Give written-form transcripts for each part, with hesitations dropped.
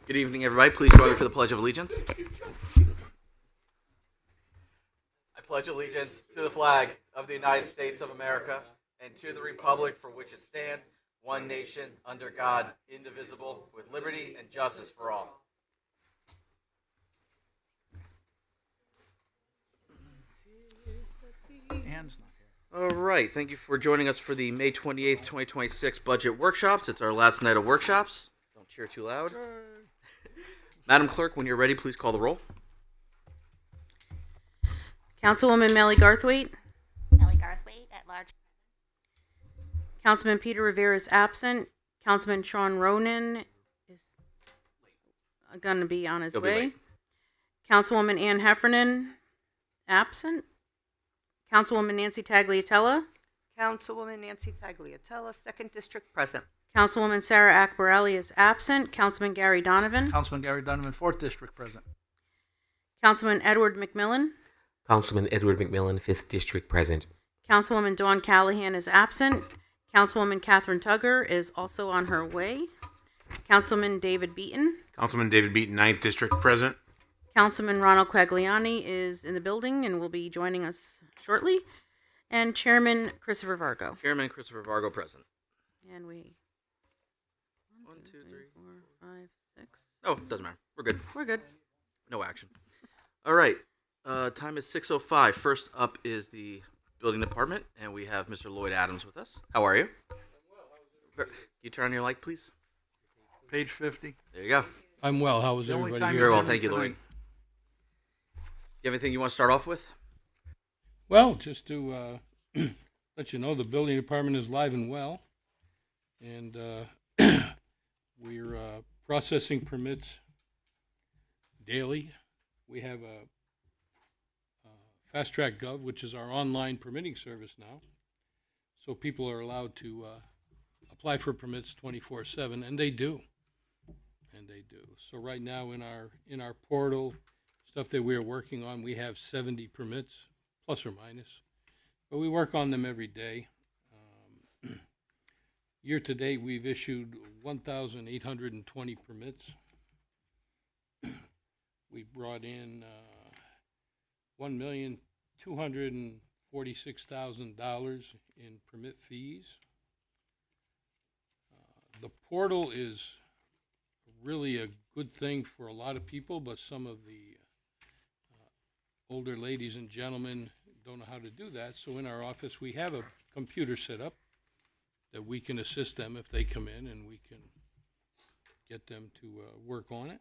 Good evening, everybody. Please join me for the Pledge of Allegiance. I pledge allegiance to the flag of the United States of America and to the republic for which it stands, one nation, under God, indivisible, with liberty and justice for all. All right. Thank you for joining us for the May 28th, 2026 budget workshops. It's our last night of workshops. Don't cheer too loud. Madam Clerk, when you're ready, please call the roll. Councilwoman Melly Garthwaite. Melly Garthwaite at large. Councilman Peter Rivera is absent. Councilman Sean Ronan is going to be on his He'll be way. late. Councilwoman Ann Heffernan, absent. Councilwoman Nancy Tagliatella. Councilwoman Nancy Tagliatella, 2nd District, present. Councilwoman Sarah Akbarelli is absent. Councilman Gary Donovan. Councilman Gary Donovan, 4th District, present. Councilman Edward McMillan. Councilman Edward McMillan, 5th District, present. Councilwoman Dawn Callahan is absent. Councilwoman Catherine Tugger is also on her way. Councilman David Beaton. Councilman David Beaton, 9th District, present. Councilman Ronald Quagliani is in the building and will be joining us shortly. And Chairman Christopher Vargo. Chairman Christopher Vargo, present. And we... 1, 2, 3, 4, 5, 6. Oh, doesn't matter. We're good. We're good. No action. All right. Time is 6:05. First up is the building department, and we have Mr. Lloyd Adams with us. How are you? Can you turn on your light, please? Page 50. There you go. I'm well. How was The only everybody time here? Very well. doing Thank you, tonight. Lloyd. You have anything you want to start off with? Well, just to let you know, the building department is live and well, and we're processing permits daily. We have a Fast Track Gov, which is our online permitting service now, so people are allowed to apply for permits 24/7, and they do. So right now in our portal, stuff that we're working on, we have 70 permits, plus or minus, but we work on them every day. Year to date, we've issued 1,820 permits. We brought in $1,246,000 in permit fees. The portal is really a good thing for a lot of people, but some of the older ladies and gentlemen don't know how to do that. So in our office, we have a computer set up that we can assist them if they come in, and we can get them to work on it.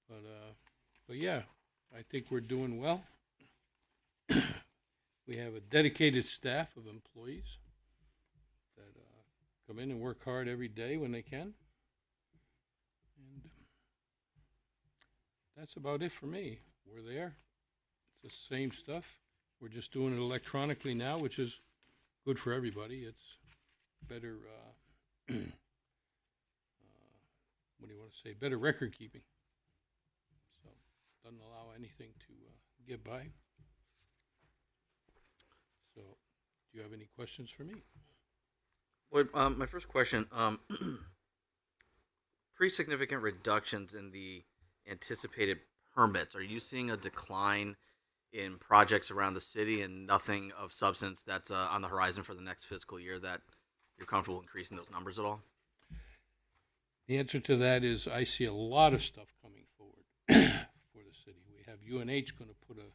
But yeah, I think we're doing well. We have a dedicated staff of employees that come in and work hard every day when they can. And that's about it for me. We're there. It's the same stuff. We're just doing it electronically now, which is good for everybody. It's better, what do you want to say, better record keeping. So doesn't allow anything to get by. So do you have any questions for me? Lloyd, my first question, pretty significant reductions in the anticipated permits. Are you seeing a decline in projects around the city and nothing of substance that's on the horizon for the next fiscal year that you're comfortable increasing those numbers at all? The answer to that is I see a lot of stuff coming forward for the city. We have UNH going to put a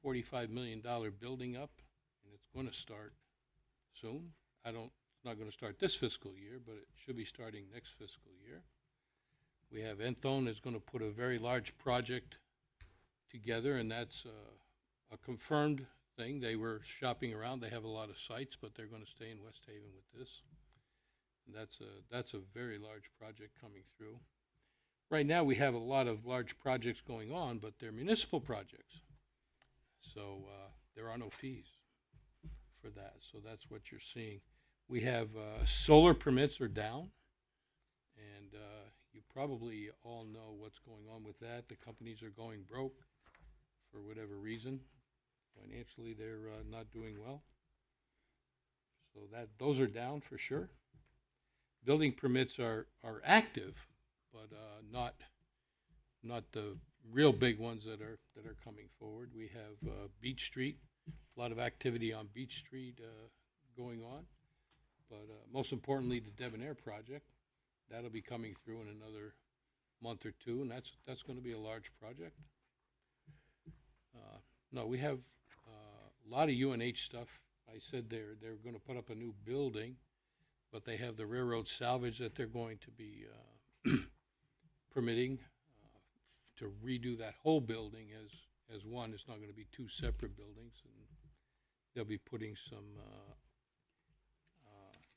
$45 million building up, and it's going to start soon. It's not going to start this fiscal year, but it should be starting next fiscal year. We have Enthone is going to put a very large project together, and that's a confirmed thing. They were shopping around. They have a lot of sites, but they're going to stay in West Haven with this. And that's a very large project coming through. Right now, we have a lot of large projects going on, but they're municipal projects. So there are no fees for that. So that's what you're seeing. We have solar permits are down, and you probably all know what's going on with that. The companies are going broke for whatever reason. Financially, they're not doing well. So those are down for sure. Building permits are active, but not the real big ones that are coming forward. We have Beach Street, a lot of activity on Beach Street going on, but most importantly, the Debonair project that'll be coming through in another month or two, and that's going to be a large project. No, we have a lot of UNH stuff. I said they're going to put up a new building, but they have the railroad salvage that they're going to be permitting to redo that whole building as one. It's not going to be two separate buildings, and they'll be putting some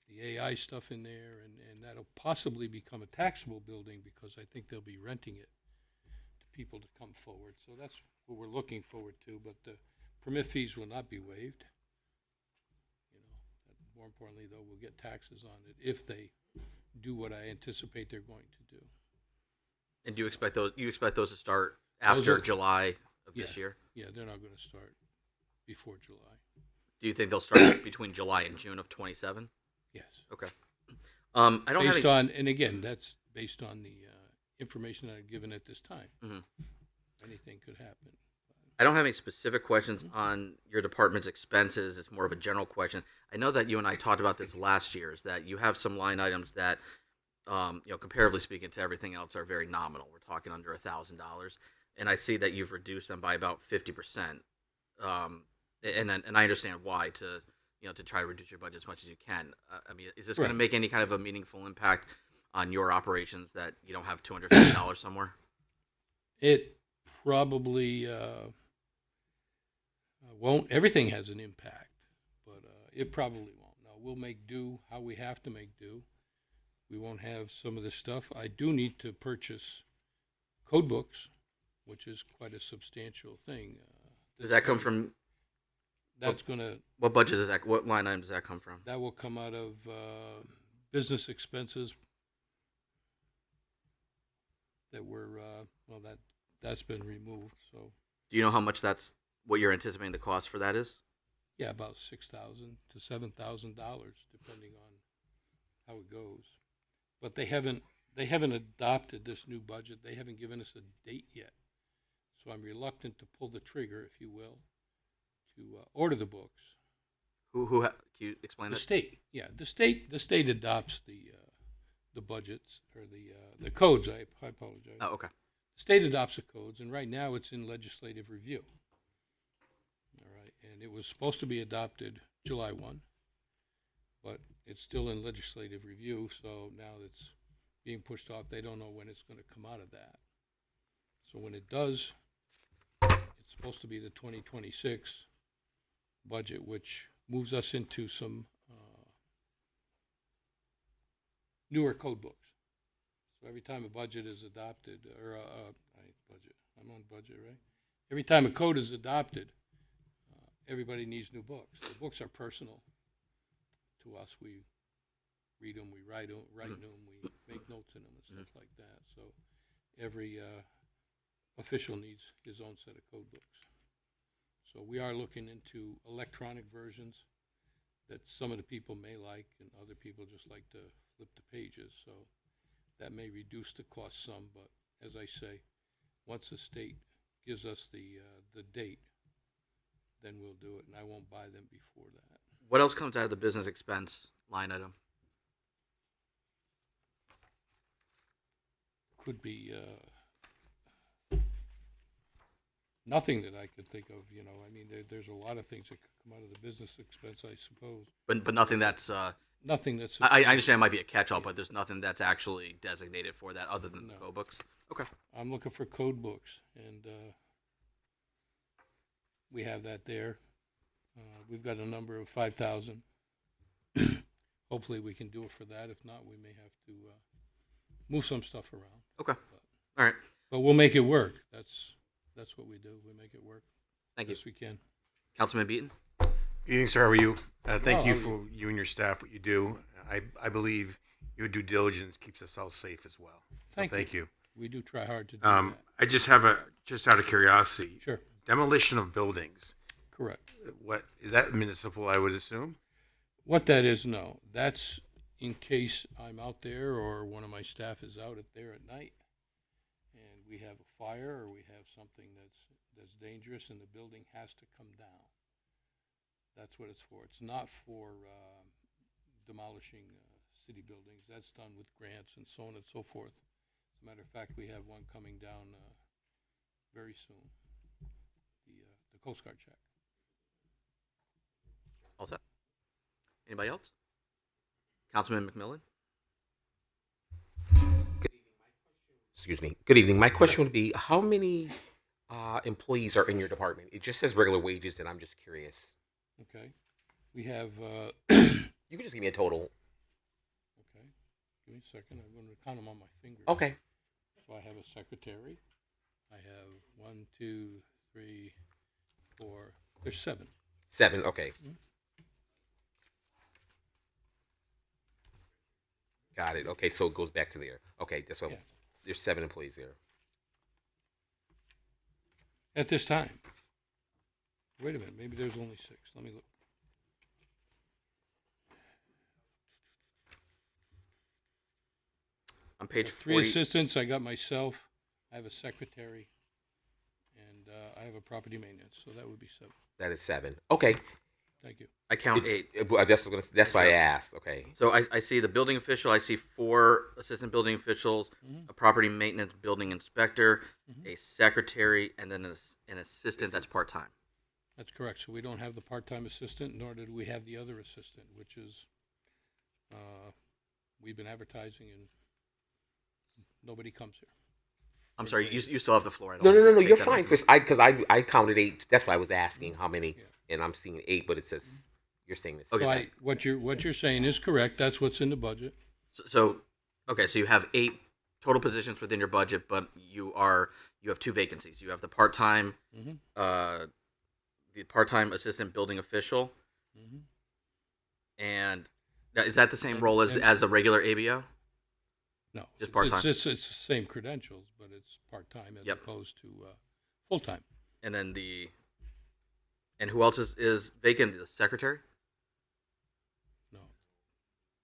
the AI stuff in there, and that'll possibly become a taxable building because I think they'll be renting it to people to come forward. So that's what we're looking forward to, but the permit fees will not be waived. You know, more importantly, though, we'll get taxes on it if they do what I anticipate they're going to do. And do you expect those? You expect those to start after July of this year? Yeah, they're not going to start before July. Do you think they'll start between July and June of 27? Yes. Okay. I don't Based have on, and again, that's based on the information that I've given at this time. Mhm. Anything could happen. I don't have any specific questions on your department's expenses. It's more of a general question. I know that you and I talked about this last year, is that you have some line items that, comparatively speaking to everything else, are very nominal. We're talking under $1,000. And I see that you've reduced them by about 50%. And I understand why, to try to reduce your budget as much as you can. I mean, is this going to make any kind of a meaningful impact on your operations that you don't have $250 somewhere? It probably won't. Everything has an impact, but it probably won't. No, we'll make do how we have to make do. We won't have some of this stuff. I do need to purchase code books, which is quite a substantial thing. Does that come from? That's going to. What budget is that? What line item does that come from? That will come out of business expenses that were that's been removed. So Do you know how much what you're anticipating the cost for that is? yeah, about $6,000 to $7,000, depending on how it goes. But they haven't adopted this new budget. They haven't given us a date yet. So I'm reluctant to pull the trigger, if you will, to order the books. Can you explain The that? state, yeah, the state adopts the budgets or the codes. I apologize. Oh, okay. The state adopts the codes, and right now it's in legislative review. All right, and it was supposed to be adopted July 1, but it's still in legislative review. So now it's being pushed off. They don't know when it's going to come out of that. So when it does, it's supposed to be the 2026 budget, which moves us into some newer code books. So every time a budget is adopted, or I'm on budget, right? Every time a code is adopted, everybody needs new books. The books are personal to us. We read them, we write them, we make notes in them and stuff like that. So every official needs his own set of code books. So we are looking into electronic versions that some of the people may like, and other people just like to flip the pages. So that may reduce the cost some, but as I say, once the state gives us the date, then we'll do it, and I won't buy them before that. What else comes out of the business expense line item? Could be nothing that I could think of. I mean, there's a lot of things that could come out of the business expense, I suppose. But nothing that's. Nothing that's. I understand it might be a catch-all, but there's nothing that's actually designated for that other than the No. code books. Okay. I'm looking for code books, and we have that there. We've got a number of 5,000. Hopefully we can do it for that. If not, we may have to move some stuff around. Okay. All right. But we'll make it work. That's what we do. We make it work. Thank you. Yes, we can. Councilman Beaton? Good evening, sir. How are you? Thank you how are for you and your staff, what you do. I believe your due diligence keeps us all safe as well. So thank you. We do try hard to do that. I just have just out of curiosity, Sure. demolition of buildings. Correct. What is that municipal? I would assume. What that is, no. That's in case I'm out there or one of my staff is out there at night and we have a fire or we have something that's dangerous and the building has to come down. That's what it's for. It's not for demolishing city buildings. That's done with grants and so on and so forth. As a matter of fact, we have one coming down very soon, the Coast Guard check. All set. Anybody else? Councilman McMillan? Excuse me. Good evening. My question would be, how many employees are in your department? It just says regular wages, and I'm just curious. Okay. We have, You can just give me a total. okay, give me a second. I'm going to count them on my fingers. Okay. So I have a secretary. I have 1, 2, 3, 4. There's 7. 7. Okay. Got it. Okay, so it goes back to there. Okay, that's what. Yeah. There's 7 employees there. At this time. Wait a minute. Maybe there's only 6. Let me look. On page 3 40. assistants. I got myself. I have a secretary. And I have a property maintenance. So that would be 7. That is 7. Okay. Thank you. I count 8. That's why I asked. Okay. So I see the building official. I see 4 assistant building officials, a property maintenance building inspector, a secretary, and then an assistant that's part-time. That's correct. So we don't have the part-time assistant, nor did we have the other assistant, which is, we've been advertising and nobody comes here. I'm sorry, you still have the floor. I don't No, mean to take you're that fine, away from Chris. Because I counted 8. That's why I was asking how many, Yeah. and I'm seeing 8, but it says you're saying this. Okay, So so- what you're saying is correct. That's what's in the budget. you. So you have 8 total positions within your budget, but you have 2 vacancies. You have the part-time, the part-time assistant building official, and is that the same And- role as and- a regular ABO? No, Just part-time. It's the same credentials, but it's part-time as Yep. opposed to full-time. And then and who else is vacant? The secretary? No,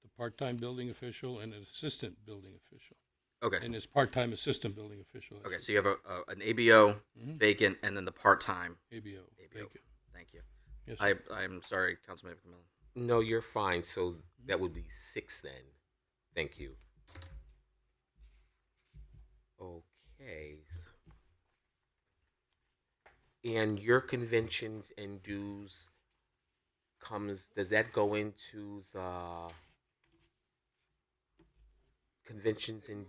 the part-time building official and an assistant building official, Okay. and it's part-time assistant building official. Okay, so you have an ABO Mhm. vacant, and then the part-time. ABO. ABO. Thank you. Thank you. Yes, sir. I'm sorry, Councilman McMillan. No, you're fine. So that would be 6 then. Thank you. Okay. And your conventions and dues does that go into the conventions and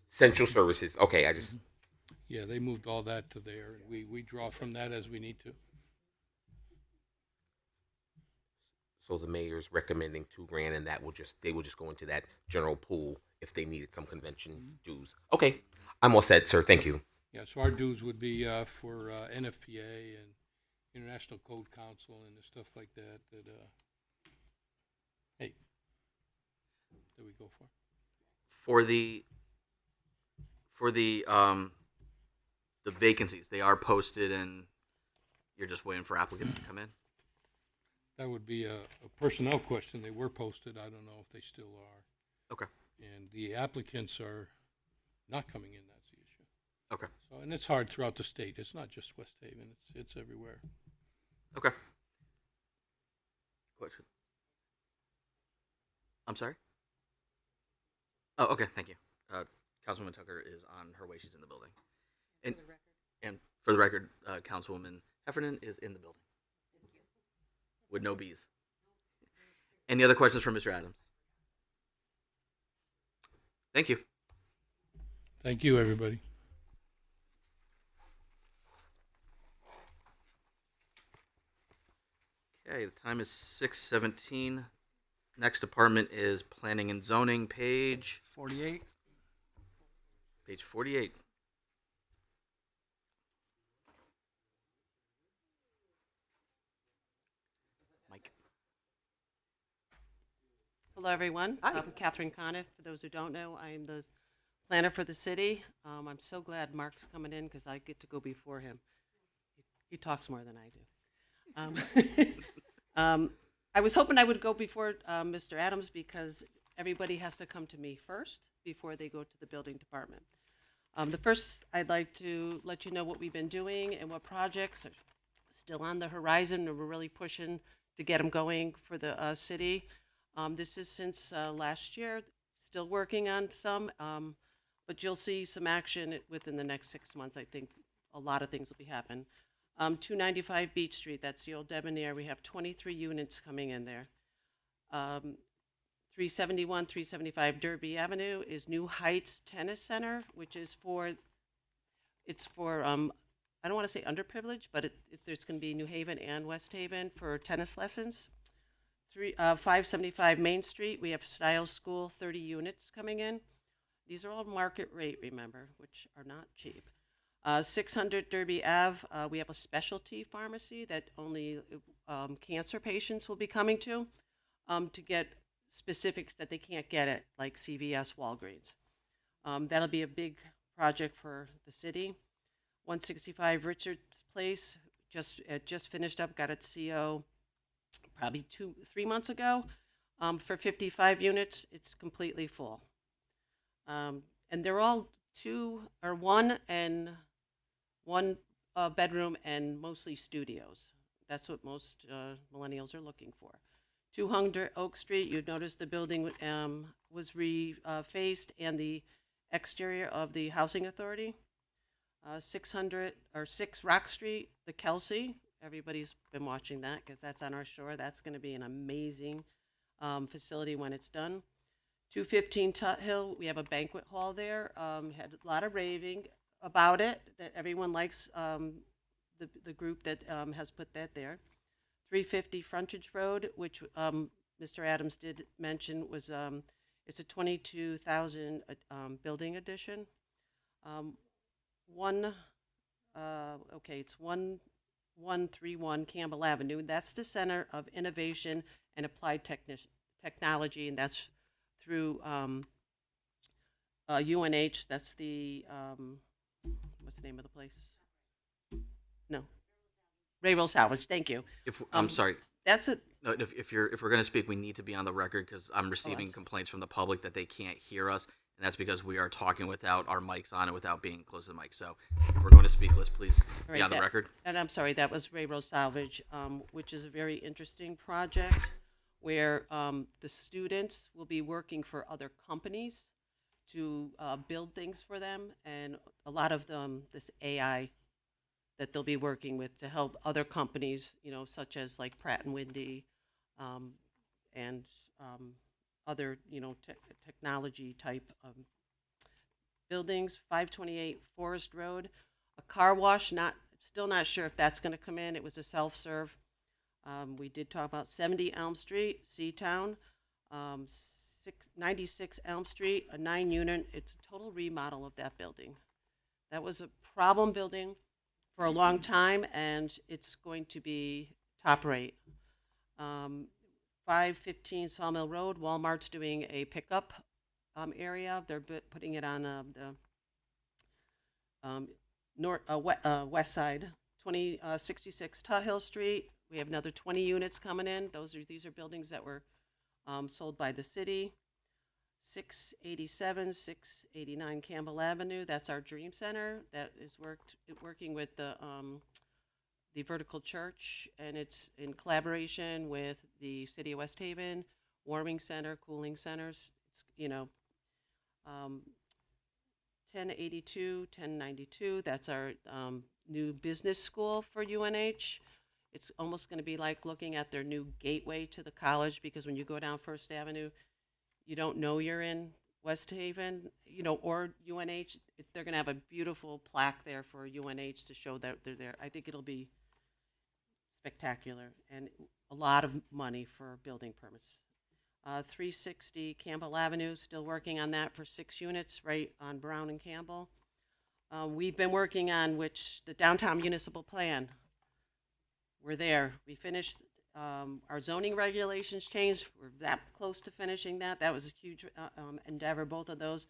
central services? Okay, I just, Yeah, they moved all that to there, and we draw from that as we need to. so the mayor's recommending $2,000 and they will just go into that general pool if they needed some convention dues. Okay, I'm all set, sir. Thank you. Yeah, so our dues would be for NFPA and International Code Council and the stuff like that. Hey, that we go for. For the vacancies, they are posted, and you're just waiting for applicants to come in. That would be a personnel question. They were posted. I don't know if they still are. Okay. And the applicants are not coming in. That's the issue. Okay. So, and it's hard throughout the state. It's not just West Haven. It's everywhere. Okay. Question. I'm sorry. Oh, okay. Thank you. Councilwoman Tucker is on her way. She's in the building. And for the record, Councilwoman Heffernan is in the building. With no bees. Any other questions for Mr. Adams? Thank you. Thank you, everybody. Okay, the time is 6:17. Next department is Planning and Zoning, page 48. 48. Mike. Hello, everyone. Hi. I'm Catherine Conniff. For those who don't know, I am the planner for the city. I'm so glad Mark's coming in because I get to go before him. He talks more than I do. I I was hoping I would go before Mr. Adams because everybody has to come to me first before they go to the building department. The first, I'd like to let you know what we've been doing and what projects are still on the horizon, and we're really pushing to get them going for the city. This is since last year, still working on some, but you'll see some action within the next 6 months. I think a lot of things will be happening. 295 Beach Street, that's the old Debonair. We have 23 units coming in there. 371, 375 Derby Avenue is New Heights Tennis Center, which is for, it's for, I don't want to say underprivileged, but there's going to be New Haven and West Haven for tennis lessons. 575 Main Street, we have Style School, 30 units coming in. These are all market rate, remember, which are not cheap. 600 Derby Ave, we have a specialty pharmacy that only cancer patients will be coming to get specifics that they can't get at, like CVS, Walgreens. That'll be a big project for the city. 165 Richards Place, just finished up, got its CO probably 3 months ago. For 55 units, it's completely full. And they're all one bedroom and mostly studios. That's what most millennials are looking for. 200 Oak Street, you'd notice the building was refaced and the exterior of the housing authority. 6 Rock Street, the Kelsey. Everybody's been watching that because that's on our shore. That's going to be an amazing facility when it's done. 215 Tut Hill, we have a banquet hall there. Had a lot of raving about it, that everyone likes the group that has put that there. 350 Frontage Road, which Mr. Adams did mention, was it's a 22,000 building addition. It's 1131 Campbell Avenue. That's the Center of Innovation and Applied Technology, and that's through UNH. That's the what's the name of the place? No, Railroad Salvage. Thank you. I'm sorry. That's it. No, if we're going to speak, we need to be on the record because I'm receiving sorry. complaints from the public that they can't hear us, and that's because we are talking without our mics on and without being close to the mic. So if we're going to speak, let's please be on the record. And I'm sorry, that was Railroad Salvage, which is a very interesting project where the students will be working for other companies to build things for them, and a lot of them, this AI that they'll be working with to help other companies, such as like Pratt & Whitney and other, technology type buildings. 528 Forest Road, a car wash, still not sure if that's going to come in. It was a self-serve. We did talk about 70 Elm Street, Seatown, 96 Elm Street, a 9-unit. It's a total remodel of that building. That was a problem building for a long time, and it's going to be top rate. 515 Sawmill Road, Walmart's doing a pickup area. They're putting it on the west side. 66 Tut Hill Street. We have another 20 units coming in. These are buildings that were sold by the city. 687, 689 Campbell Avenue. That's our Dream Center that is working with the Vertical Church, and it's in collaboration with the City of West Haven, Warming Center, Cooling Centers. It's 1082, 1092. That's our new business school for UNH. It's almost going to be like looking at their new gateway to the college, because when you go down First Avenue, you don't know you're in West Haven, or UNH. They're going to have a beautiful plaque there for UNH to show that they're there. I think it'll be spectacular, and a lot of money for building permits. 360 Campbell Avenue, still working on that for 6 units right on Brown and Campbell. We've been working on the downtown municipal plan. We're there. We finished our zoning regulations changed. We're that close to finishing that. That was a huge endeavor, both of those.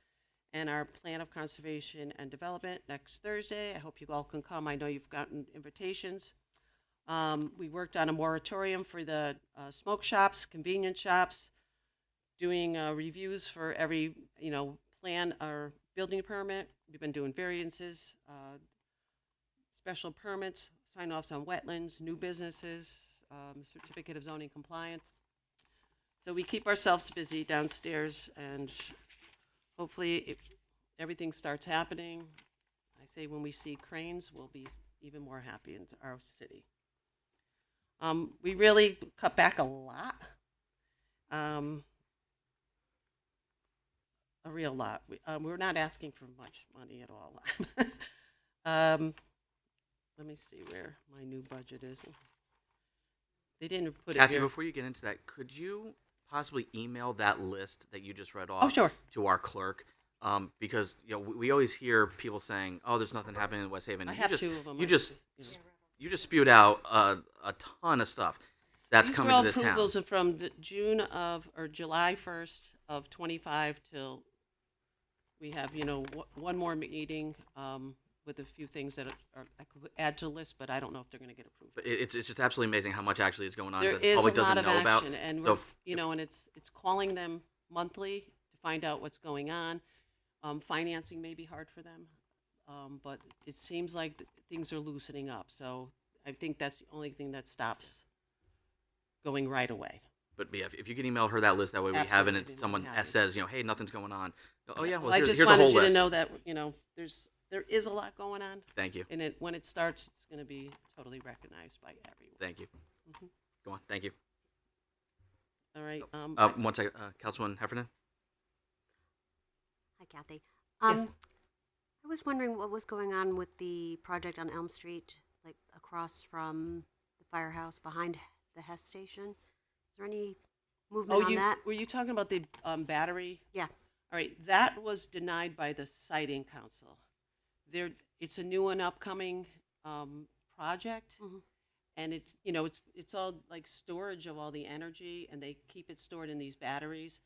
And our plan of conservation and development next Thursday. I hope you all can come. I know you've gotten invitations. We worked on a moratorium for the smoke shops, convenience shops, doing reviews for every, plan or building permit. We've been doing variances, special permits, sign-offs on wetlands, new businesses, certificate of zoning compliance. So we keep ourselves busy downstairs, and hopefully everything starts happening. I say when we see cranes, we'll be even more happy in our city. We really cut back a lot, a real lot. We're not asking for much money at all. Let me see where my new budget is. They didn't put it Kathy, here. before you get into that, could you possibly email that list that you just read off Oh, sure. to our clerk? Because we always hear people saying, "Oh, there's nothing happening in West Haven." I You have just, two of them. You just spewed out a ton of stuff that's These coming were all to this town. approvals are from the July 1st of 25 till we have, one more meeting with a few things that I could add to the list, but I don't know if they're going to get approved. But it's just absolutely amazing how much actually is going on There that the is public a lot doesn't of know about. action, and So we're, and it's calling them monthly to find out what's going on. Financing may be hard for them, but it seems like things are loosening up. So I think that's the only thing that stops going right away. But yeah, if you can email her that list, that way we have it, and Absolutely, it's be someone more than happy. says, hey, nothing's going on. Oh yeah, well, I just here's a whole wanted you list. to know that there is a lot going on, Thank you, and when it starts, it's going to be totally recognized by everyone. thank you. Mhm. Go on, thank you. All right. One second, Councilwoman Heffernan. Hi, Kathy. Yes. I was wondering what was going on with the project on Elm Street, like across from the firehouse behind the Hess station. Is there any movement on that? Were you talking about the battery? Yeah. All right, that was denied by the siting council. It's a new and upcoming project, Mhm. and it's it's all like storage of all the energy, and they keep it stored in these batteries.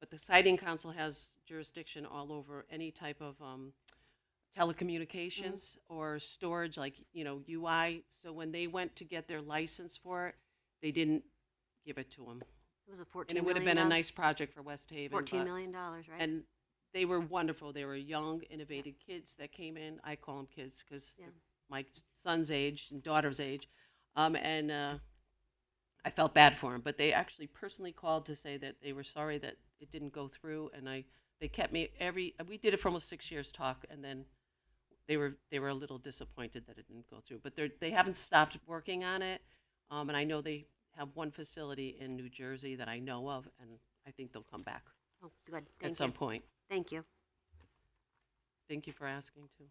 But the siting council has jurisdiction all over any type of telecommunications or storage, like UI. So when they went to get their license for it, they didn't give it to them. It was a $14 And it would have million been a nice project for West Haven. $14 but- million, right? And they were wonderful. They were young, innovative kids that came in. I call them kids because Yeah. my son's age and daughter's age. I felt bad for them, but they actually personally called to say that they were sorry that it didn't go through. And they kept me we did it for almost 6 years talk, and then they were a little disappointed that it didn't go through. But they haven't stopped working on it. And I know they have one facility in New Jersey that I know of, and I think they'll come back Oh, good. at Thank some you. point. Thank you. Thank you for asking, too.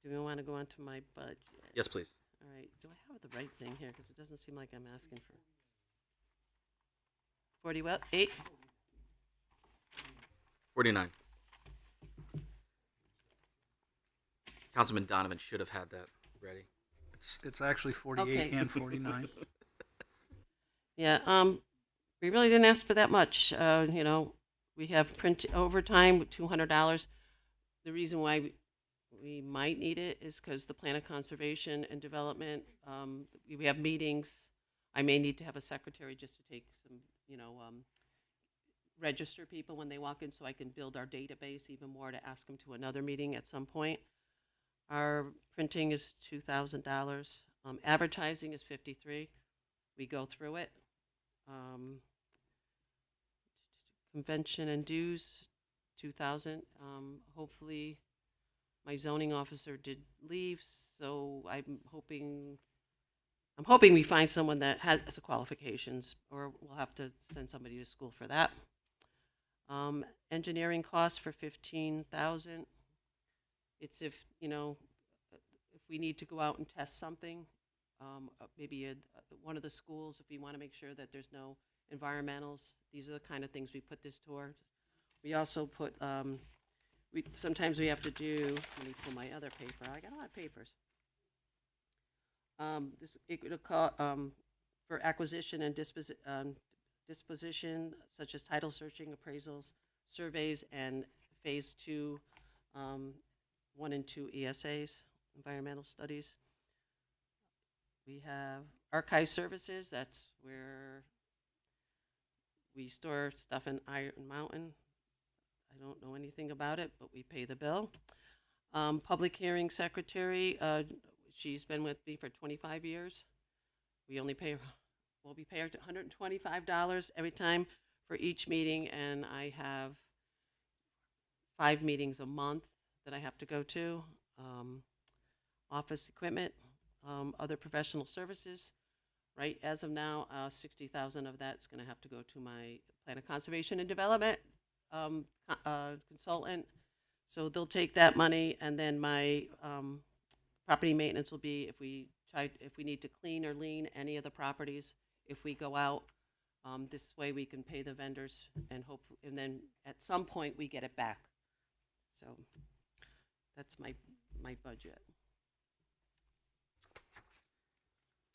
Do we want to go on to my budget? Yes, please. All right. Do I have the right thing here? Because it doesn't seem like I'm asking for 40 what? 8? 49. Councilman Donovan should have had that ready. It's actually 48 Okay. and 49. Yeah. We really didn't ask for that much. We have print overtime with $200. The reason why we might need it is because the plan of conservation and development, we have meetings. I may need to have a secretary just to take some, register people when they walk in so I can build our database even more to ask them to another meeting at some point. Our printing is $2,000. Advertising is $53. We go through it. Convention and dues, $2,000. Hopefully, my zoning officer did leave, so I'm hoping we find someone that has the qualifications, or we'll have to send somebody to school for that. Engineering costs for $15,000. It's if we need to go out and test something, maybe one of the schools, if we want to make sure that there's no environmentals. These are the kind of things we put this toward. We also put, sometimes we have to do, let me pull my other paper. I got a lot of papers. It'll call, for acquisition and disposition, such as title searching, appraisals, surveys, and phase 2, 1 and 2 ESAs, environmental studies. We have archive services. That's where we store stuff in Iron Mountain. I don't know anything about it, but we pay the bill. Public hearing secretary, she's been with me for 25 years. We only pay her, well, we pay her $125 every time for each meeting, and I have 5 meetings a month that I have to go to. Office equipment, other professional services. Right, as of now, 60,000 of that's going to have to go to my plan of conservation and development consultant. So they'll take that money, and then my property maintenance will be if we need to clean or lean any of the properties. If we go out, this way we can pay the vendors and hope, and then at some point we get it back. So that's my budget.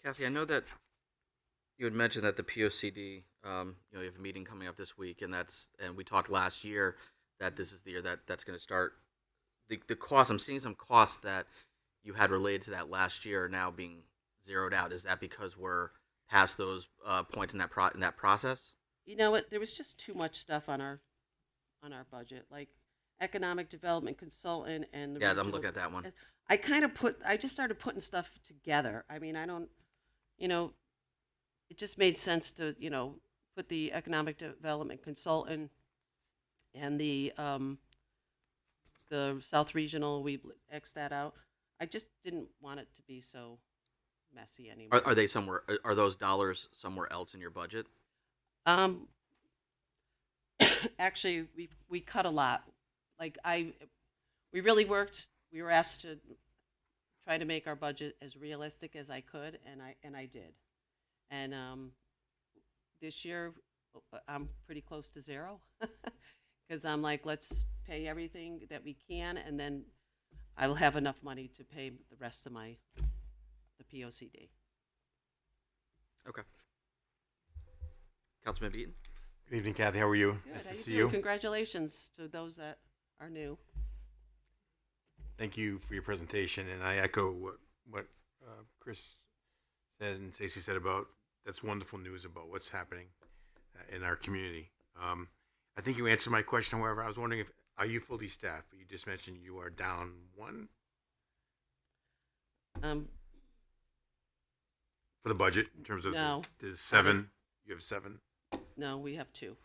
Kathy, I know that you had mentioned that the POCD, you have a meeting coming up this week, and we talked last year that this is the year that's going to start. The cost, I'm seeing some costs that you had related to that last year are now being zeroed out. Is that because we're past those points in that process? You know what? There was just too much stuff on our budget, like economic development consultant and the Yeah, I'm regional- looking at that one. I just started putting stuff together. I mean, I don't, it just made sense to, put the economic development consultant and the South Regional, we X that out. I just didn't want it to be so messy anymore. Are they somewhere? Are those dollars somewhere else in your budget? Actually, we cut a lot. Like we really worked. We were asked to try to make our budget as realistic as I could, and I did. And this year, I'm pretty close to zero, because I'm like, let's pay everything that we can, and then I'll have enough money to pay the rest of the POCD. Okay. Councilman Beaton? Good evening, Kathy. How are you? Good. Nice How to you see doing? you. Congratulations to those that are new. Thank you for your presentation, and I echo what Chris said and Stacy said about that's wonderful news about what's happening in our community. I think you answered my question. However, I was wondering are you fully staffed? But you just mentioned you are down one for the budget in terms of No. there's 7. You have 7. No, we have 3.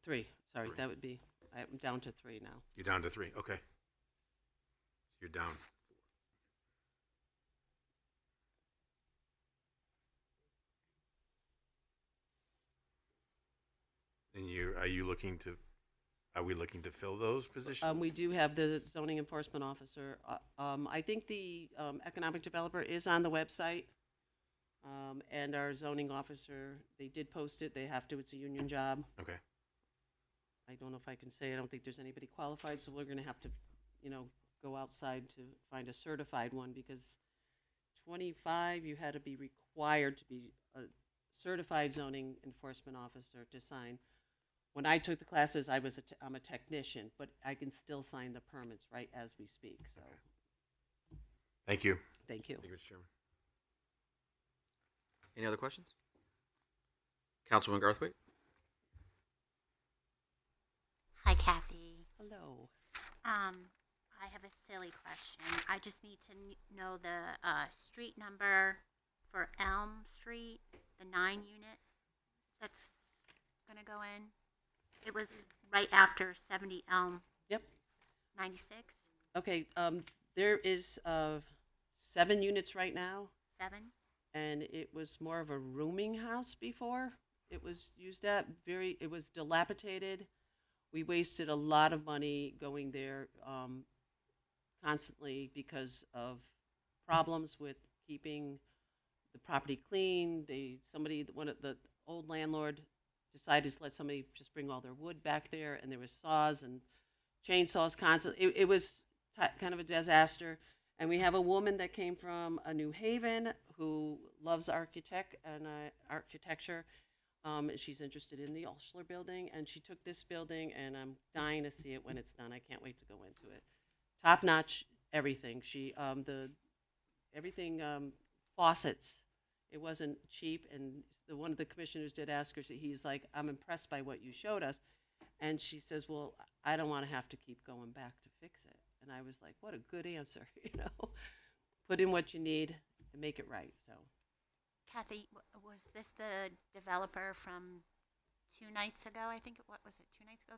Sorry, 3. that would be. I'm down to 3 now. You're down to 3. Okay. You're down. And are we looking to fill those positions? We do have the zoning enforcement officer. I think the economic developer is on the website, and our zoning officer, they did post it. They have to. It's a union job. Okay. I don't know if I can say. I don't think there's anybody qualified, so we're going to have to, go outside to find a certified one, because 25 you had to be required to be a certified zoning enforcement officer to sign. When I took the classes, I'm a technician, but I can still sign the permits right as we speak. So, Thank you. thank you. Thank you, Mr. Chairman. Any other questions? Councilman Garthwaite? Hi, Kathy. Hello. I have a silly question. I just need to know the street number for Elm Street, the 9 unit that's gonna go in. It was right after 70 Elm. Yep. 96. Okay. There is 7 units right now, 7. and it was more of a rooming house before. It was used it was dilapidated. We wasted a lot of money going there constantly because of problems with keeping the property clean. One of the old landlord decided to let somebody just bring all their wood back there, and there was saws and chainsaws constantly. It was kind of a disaster. And we have a woman that came from New Haven who loves architecture. She's interested in the Ulshler building, and she took this building, and I'm dying to see it when it's done. I can't wait to go into it. Top notch everything. Everything faucets It wasn't cheap, and one of the commissioners did ask her, he's like, I'm impressed by what you showed us. And she says, well, I don't want to have to keep going back to fix it. And I was like, what a good answer, Put in what you need and make it right, so. Kathy, was this the developer from 2 nights ago? I think, what was it, 2 nights ago?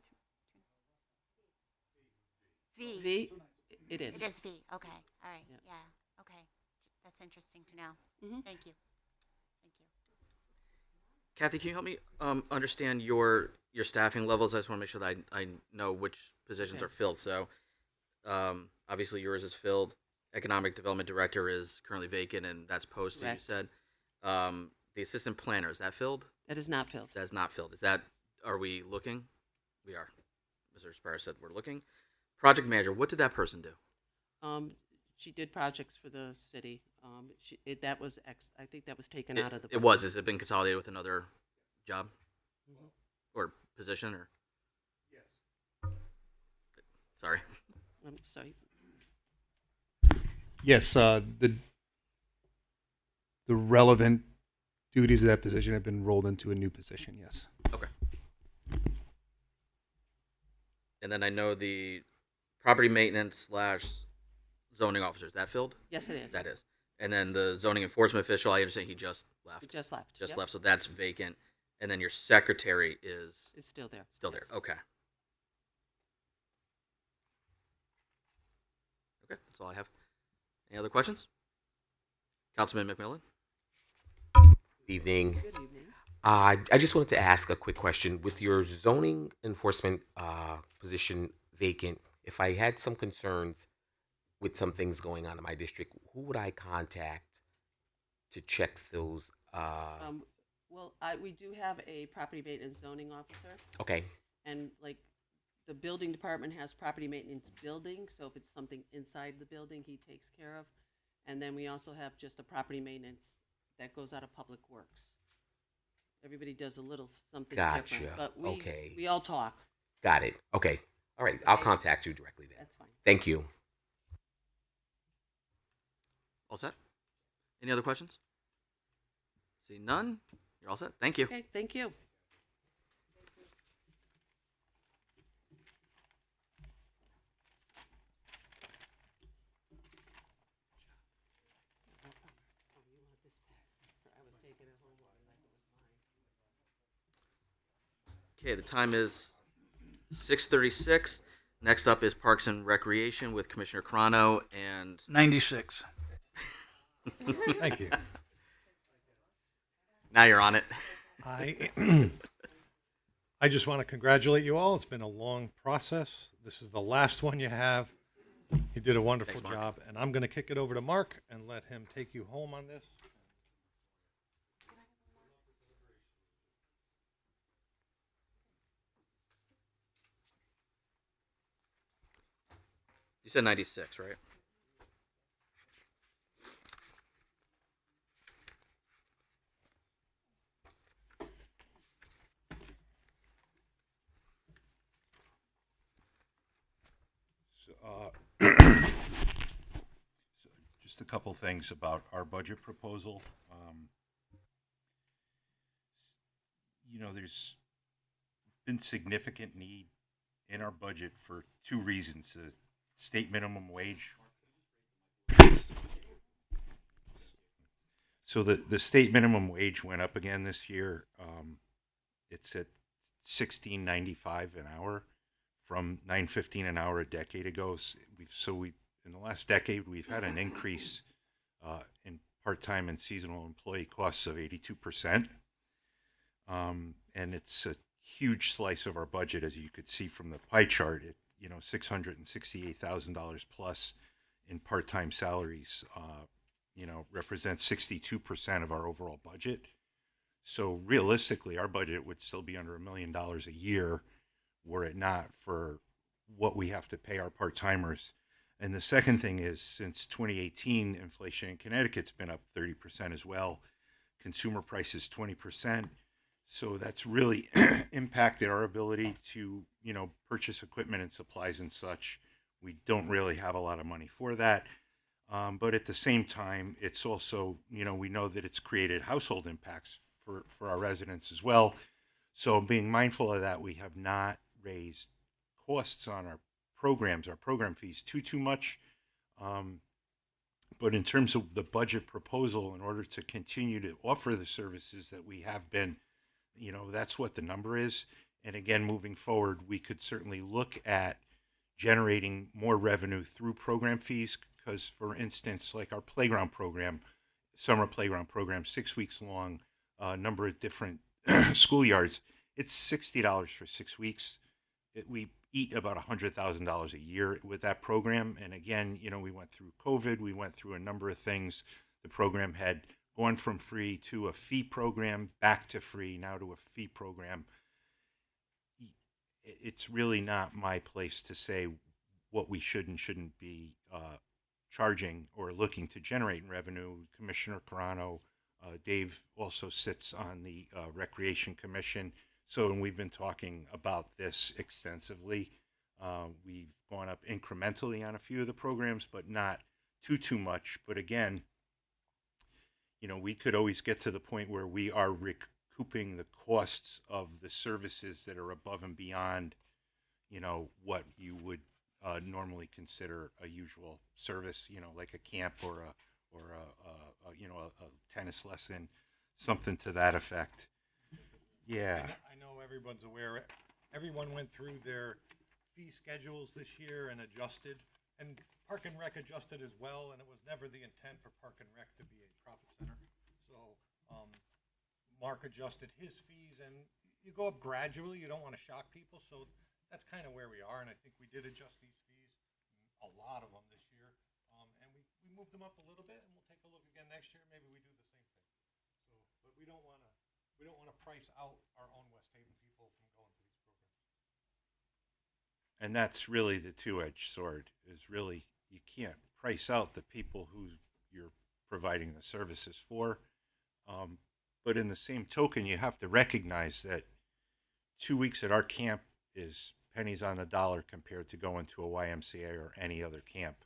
V. V, it is. It is V. Okay. All right. Yep. Yeah. Okay. That's interesting to know. Mhm. Thank you. Thank you. Kathy, can you help me understand your staffing levels? I just want to make sure that I know which positions Okay. are filled. So, obviously yours is filled. Economic Development Director is currently vacant, and that's posted. Correct. You said the Assistant Planner, is that filled? That is not filled. That's not filled. Are we looking? We are. Mr. Sparrow said we're looking. Project Manager, what did that person do? She did projects for the city. I think that was taken out of the. It was. Has it been consolidated with another job or position or? Yes. Sorry. I'm sorry. Yes, the relevant duties of that position have been rolled into a new position. Yes. Okay. And then I know the property maintenance / zoning officer, is that filled? Yes, it is. That is. And then the zoning enforcement official, I understand he just left. It just left. Just Yep. left, so that's vacant. And then your secretary is It's still there. still there. Okay. Okay, that's all I have. Any other questions? Councilman McMillan? Evening. Good evening. I just wanted to ask a quick question. With your zoning enforcement position vacant, if I had some concerns with some things going on in my district, who would I contact to check those? Well, we do have a property maintenance zoning officer, Okay, and like the building department has property maintenance building, so if it's something inside the building, he takes care of. And then we also have just a property maintenance that goes out of Public Works. Everybody does a little something Gotcha. different, but Okay. we all talk. got it. Okay, all right. I'll Okay. contact you directly then. That's fine. Thank you. All set? Any other questions? See none? You're all set? Thank you. Okay, thank you. Okay, the time is 6:36. Next up is Parks and Recreation with Commissioner Carano and 96. Thank you. now you're on it. I just want to congratulate you all. It's been a long process. This is the last one you have. You did a wonderful Thanks, Mark. job, and I'm going to kick it over to Mark and let him take you home on this. You said 96, right? So just a couple things about our budget proposal. There's been significant need in our budget for two reasons. The state minimum wage. So the state minimum wage went up again this year. It's at $16.95 an hour from $9.15 an hour a decade ago. We in the last decade we've had an increase in part-time and seasonal employee costs of 82%, and it's a huge slice of our budget, as you could see from the pie chart. $668,000 plus in part-time salaries, represents 62% of our overall budget. So realistically, our budget would still be under $1 million a year were it not for what we have to pay our part-timers. And the second thing is, since 2018, inflation in Connecticut's been up 30% as well. Consumer prices 20%. So that's really impacted our ability to, purchase equipment and supplies and such. We don't really have a lot of money for that. But at the same time, it's also, we know that it's created household impacts for our residents as well. So being mindful of that, we have not raised costs on our programs, our program fees too much. But in terms of the budget proposal, in order to continue to offer the services that we have been, that's what the number is. And again, moving forward, we could certainly look at generating more revenue through program fees. Because, for instance, like our playground program, summer playground program, 6 weeks long, a number of different schoolyards, it's $60 for 6 weeks. We eat about $100,000 a year with that program. And again, we went through COVID, we went through a number of things. The program had gone from free to a fee program, back to free, now to a fee program. It's really not my place to say what we should and shouldn't be charging or looking to generate in revenue. Commissioner Carano, Dave also sits on the Recreation Commission. So, and we've been talking about this extensively. We've gone up incrementally on a few of the programs, but not too much. But again, we could always get to the point where we are recouping the costs of the services that are above and beyond, what you would normally consider a usual service, like a camp or a tennis lesson, something to that effect. Yeah. I know everyone's aware. Everyone went through their fee schedules this year and adjusted, and Park and Rec adjusted as well. And it was never the intent for Park and Rec to be a profit center. So Mark adjusted his fees, and you go up gradually. You don't want to shock people, so that's kind of where we are. And I think we did adjust these fees, a lot of them this year, and we moved them up a little bit, and we'll take a look again next year. Maybe we do the same thing. So, but we don't want to price out our own West Haven people from going to these programs. And that's really the two-edged sword, is really you can't price out the people who you're providing the services for. But in the same token, you have to recognize that 2 weeks at our camp is pennies on the dollar compared to going to a YMCA or any other camp.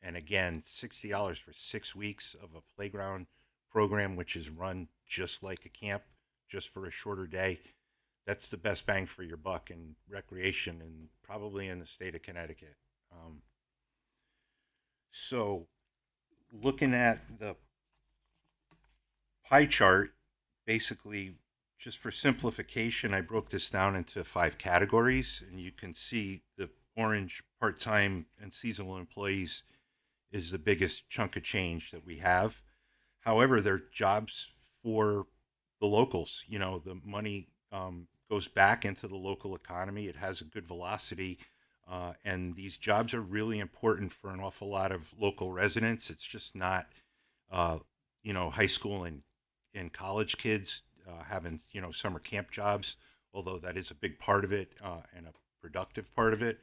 And again, $60 for 6 weeks of a playground program, which is run just like a camp, just for a shorter day. That's the best bang for your buck in recreation and probably in the state of Connecticut. So looking at the pie chart, basically, just for simplification, I broke this down into 5 categories, and you can see the orange part-time and seasonal employees is the biggest chunk of change that we have. However, they're jobs for the locals. The money goes back into the local economy. It has a good velocity, and these jobs are really important for an awful lot of local residents. It's just not, high school and college kids having, summer camp jobs, although that is a big part of it and a productive part of it.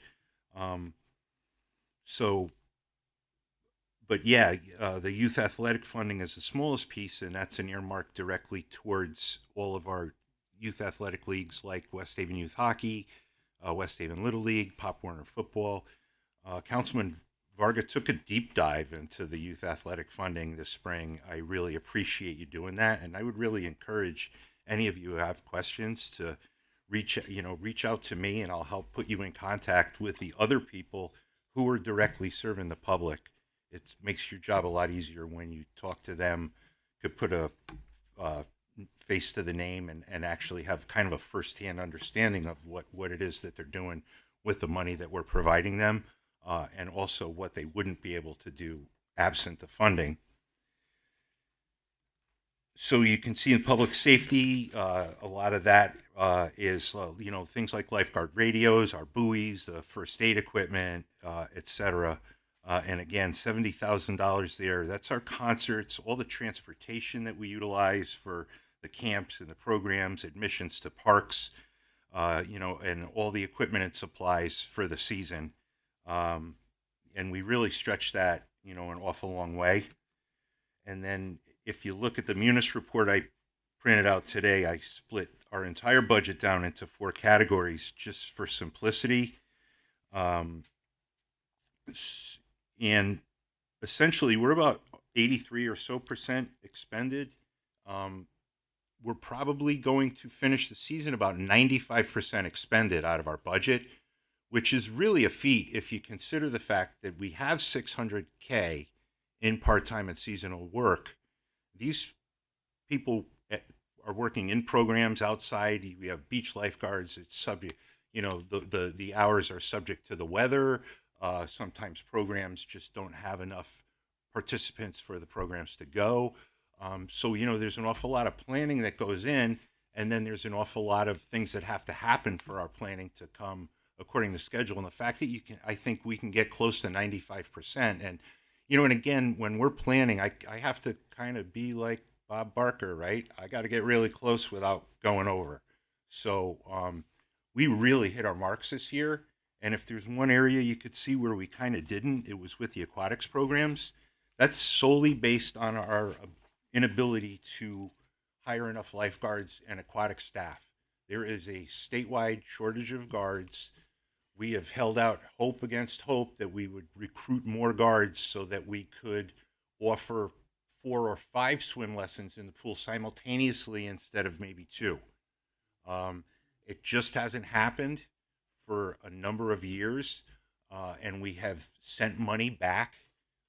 But yeah, the youth athletic funding is the smallest piece, and that's an earmark directly towards all of our youth athletic leagues like West Haven Youth Hockey, West Haven Little League, Pop Warner Football. Councilman Varga took a deep dive into the youth athletic funding this spring. I really appreciate you doing that, and I would really encourage any of you who have questions to reach out to me, and I'll help put you in contact with the other people who are directly serving the public. It makes your job a lot easier when you talk to them, could put a face to the name and actually have kind of a firsthand understanding of what it is that they're doing with the money that we're providing them, and also what they wouldn't be able to do absent the funding. So you can see in public safety, a lot of that is, things like lifeguard radios, our buoys, the first aid equipment, et cetera. And again, $70,000 there. That's our concerts, all the transportation that we utilize for the camps and the programs, admissions to parks, and all the equipment and supplies for the season. And we really stretch that, an awful long way. And then if you look at the Munis report I printed out today, I split our entire budget down into 4 categories just for simplicity. And essentially we're about 83 or so percent expended. We're probably going to finish the season about 95% expended out of our budget, which is really a feat if you consider the fact that we have 600K in part-time and seasonal work. These people are working in programs outside. We have beach lifeguards. It's subject, the hours are subject to the weather. Sometimes programs just don't have enough participants for the programs to go. So, there's an awful lot of planning that goes in, and then there's an awful lot of things that have to happen for our planning to come according to schedule. And the fact that I think we can get close to 95%. And, and again, when we're planning, I have to kind of be like Bob Barker, right? I got to get really close without going over. So we really hit our marks this year. And if there's one area you could see where we kind of didn't, it was with the aquatics programs. That's solely based on our inability to hire enough lifeguards and aquatic staff. There is a statewide shortage of guards. We have held out hope against hope that we would recruit more guards so that we could offer 4 or 5 swim lessons in the pool simultaneously instead of maybe 2. It just hasn't happened for a number of years, and we have sent money back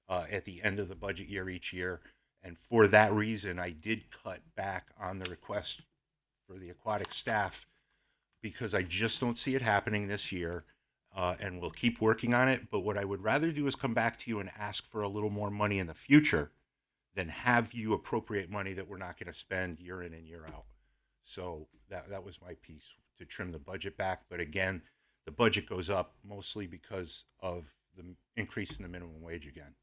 at the end of the budget year each year. And for that reason, I did cut back on the request for the aquatic staff because I just don't see it happening this year. And we'll keep working on it. But what I would rather do is come back to you and ask for a little more money in the future than have you appropriate money that we're not going to spend year in and year out. So that was my piece, to trim the budget back. But again, the budget goes up mostly because of the increase in the minimum wage again.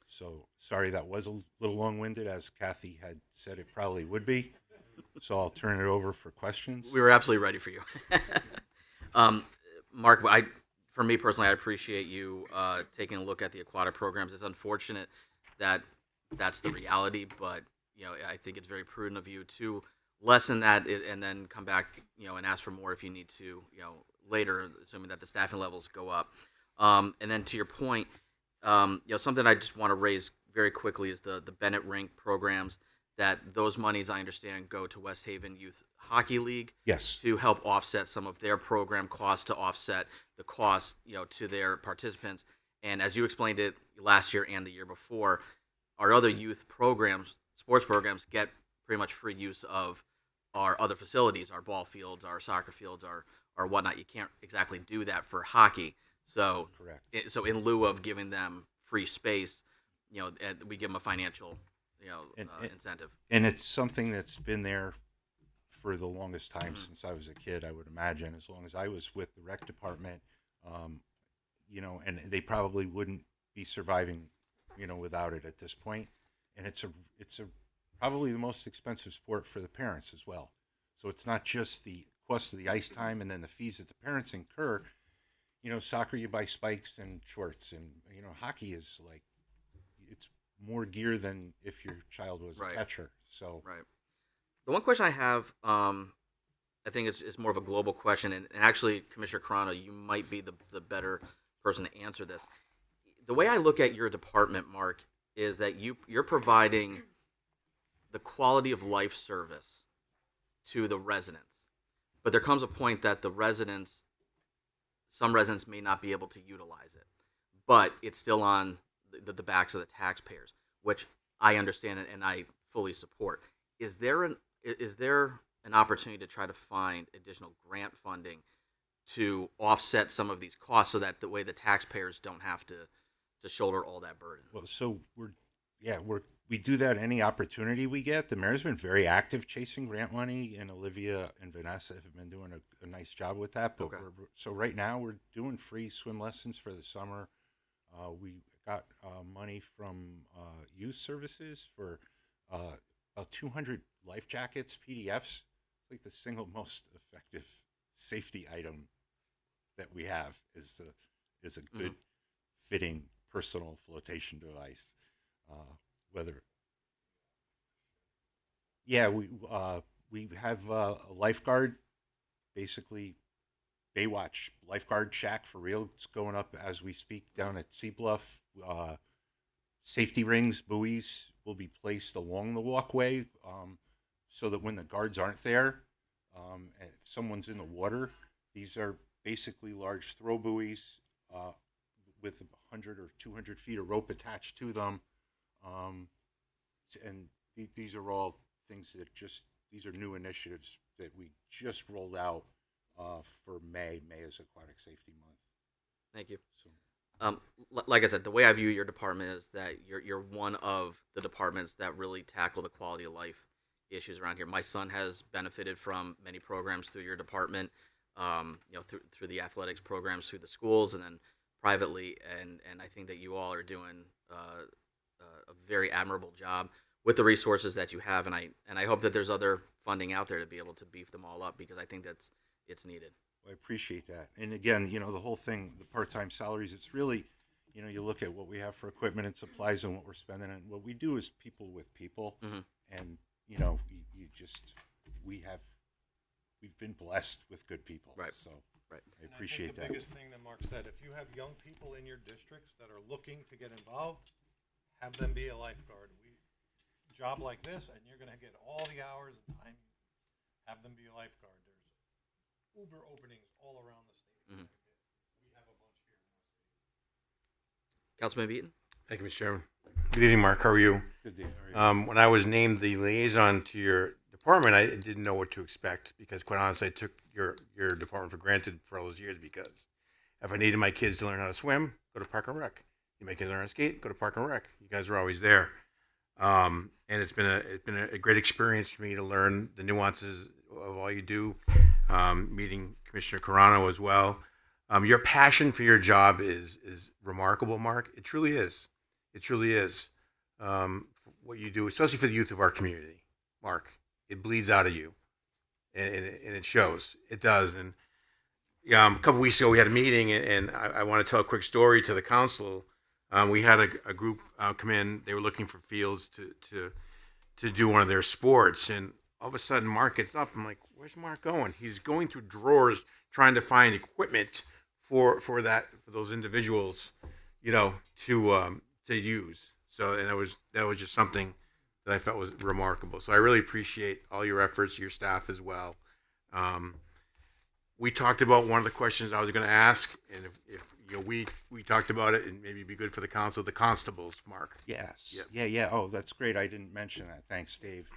So sorry that was a little long-winded, as Kathy had said it probably would be. So I'll turn it over for questions. We were absolutely ready for you. Mark, for me personally, I appreciate you taking a look at the aquatic programs. It's unfortunate that that's the reality, but I think it's very prudent of you to lessen that and then come back, and ask for more if you need to, later, assuming that the staffing levels go up. And then to your point, something I just want to raise very quickly is the Bennett Rink programs. That those monies, I understand, go to West Haven Youth Hockey League. Yes. To help offset some of their program costs, to offset the cost, to their participants. And as you explained it last year and the year before, our other youth programs, sports programs, get pretty much free use of our other facilities, our ball fields, our soccer fields, our whatnot. You can't exactly do that for hockey. So, correct. So in lieu of giving them free space, we give them a financial, incentive. And it's something that's been there for the longest time since I was a kid, I would imagine, as long as I was with the rec department, and they probably wouldn't be surviving, without it at this point. And it's probably the most expensive sport for the parents as well. So it's not just the cost of the ice time and then the fees that the parents incur. Soccer, you buy spikes and shorts, and hockey is like, it's more gear than if your child was a catcher. So right. The one question I have, I think it's more of a global question, and actually, Commissioner Carano, you might be the better person to answer this. The way I look at your department, Mark, is that you're providing the quality of life service to the residents, but there comes a point that some residents may not be able to utilize it, but it's still on the backs of the taxpayers, which I understand and I fully support. Is there an opportunity to try to find additional grant funding to offset some of these costs so that the way the taxpayers don't have to shoulder all that burden? Well, so we do that any opportunity we get. The mayor's been very active chasing grant money, and Olivia and Vanessa have been doing a nice job with that. But so right now we're doing free swim lessons for the summer. We got money from youth services for about 200 life jackets, PDFs. It's like the single most effective safety item that we have is a good fitting personal flotation device. We have a lifeguard, basically Baywatch lifeguard shack for real. It's going up as we speak down at Sea Bluff. safety rings, buoys will be placed along the walkway, so that when the guards aren't there, and if someone's in the water, these are basically large throw buoys with 100 or 200 feet of rope attached to them. And these are all things that these are new initiatives that we just rolled out for May. May is Aquatic Safety Month. Thank you. So, Like I said, the way I view your department is that you're one of the departments that really tackle the quality of life issues around here. My son has benefited from many programs through your department, through the athletics programs, through the schools, and then privately. And I think that you all are doing a very admirable job with the resources that you have. And I hope that there's other funding out there to be able to beef them all up, because I think it's needed. I appreciate that. And again, the whole thing, the part-time salaries, it's really, you look at what we have for equipment and supplies and what we're spending. And what we do is people with people. Mm-hmm. And, we've been blessed with good people. Right. So Right. I appreciate the that. biggest thing that Mark said, if you have young people in your districts that are looking to get involved, have them be a lifeguard. Job like this, and you're going to get all the hours and time. Have them be a lifeguard. There's Uber openings all around the state. Mhm. We have a bunch here in our state. Councilman Beaton? Thank you, Mr. Chairman. Good evening, Mark. How are you? Good day. How are you? When I was named the liaison to your department, I didn't know what to expect, because quite honestly, I took your department for granted for all those years, because if I needed my kids to learn how to swim, go to Park and Rec. You my kids learn how to skate, go to Park and Rec. You guys are always there. And it's been a great experience for me to learn the nuances of all you do. Meeting Commissioner Carano as well. Your passion for your job is remarkable, Mark. It truly is. It truly is. What you do, especially for the youth of our community, Mark. It bleeds out of you, and it shows. It does. And a couple weeks ago, we had a meeting, and I want to tell a quick story to the council. We had a group come in. They were looking for fields to do one of their sports, and all of a sudden, Mark gets up. I'm like, "Where's Mark going?" He's going through drawers trying to find equipment for those individuals, to use. So, and that was just something that I felt was remarkable. So I really appreciate all your efforts, your staff as well. We talked about one of the questions I was going to ask, and if we talked about it, and maybe it'd be good for the council, the constables, Mark. Yes. Yep. Yeah. Oh, that's great. I didn't mention that. Thanks, Dave.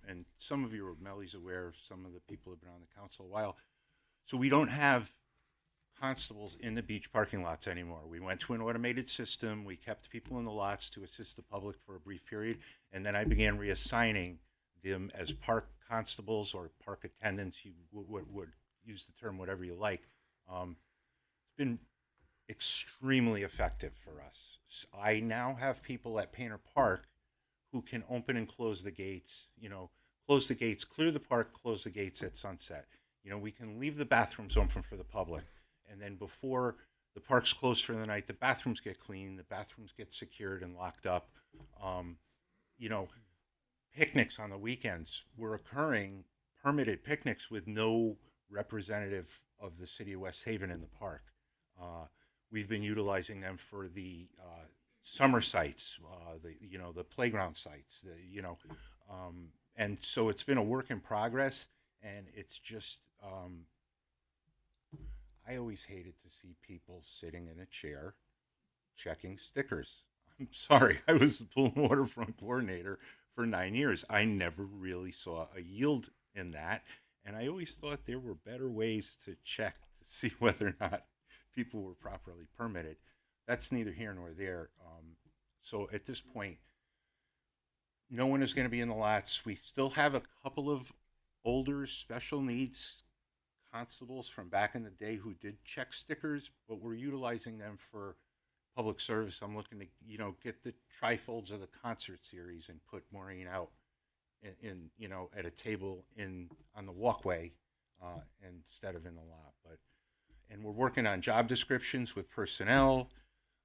And some of you are Melly's aware. Some of the people have been on the council a while. So we don't have constables in the beach parking lots anymore. We went to an automated system. We kept people in the lots to assist the public for a brief period, and then I began reassigning them as park constables or park attendants. You would use the term whatever you like. It's been extremely effective for us. I now have people at Painter Park who can open and close the gates, close the gates, clear the park, close the gates at sunset. We can leave the bathrooms open for the public. And then before the park's closed for the night, the bathrooms get cleaned, the bathrooms get secured and locked up. Picnics on the weekends were occurring, permitted picnics with no representative of the city of West Haven in the park. We've been utilizing them for the summer sites, the playground sites, and so it's been a work in progress, and it's just, I always hated to see people sitting in a chair checking stickers. I'm sorry, I was the pool and waterfront coordinator for 9 years. I never really saw a yield in that, and I always thought there were better ways to check to see whether or not people were properly permitted. That's neither here nor there. So at this point, no one is going to be in the lots. We still have a couple of older special needs constables from back in the day who did check stickers, but we're utilizing them for public service. I'm looking to, get the trifolds of the concert series and put Maureen out in at a table on the walkway instead of in the lot. And we're working on job descriptions with personnel.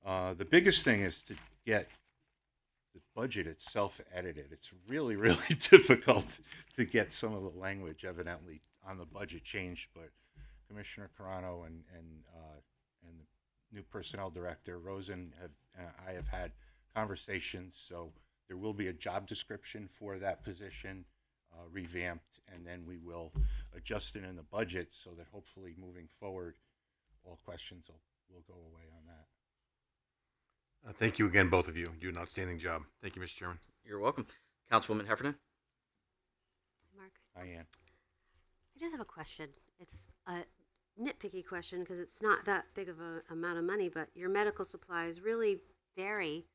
The biggest thing is to get the budget itself edited. It's really, really difficult to get some of the language evidently on the budget changed, but Commissioner Carano and the new personnel director Rosen and I have had conversations. So there will be a job description for that position, revamped, and then we will adjust it in the budget so that hopefully moving forward, all questions will go away on that. Thank you again, both of you. You do an outstanding job. Thank you, Mr. Chairman. You're welcome. Councilwoman Heffernan? Mark, Diane. I just have a question. It's a nitpicky question because it's not that big of an amount of money, but your medical supplies really vary.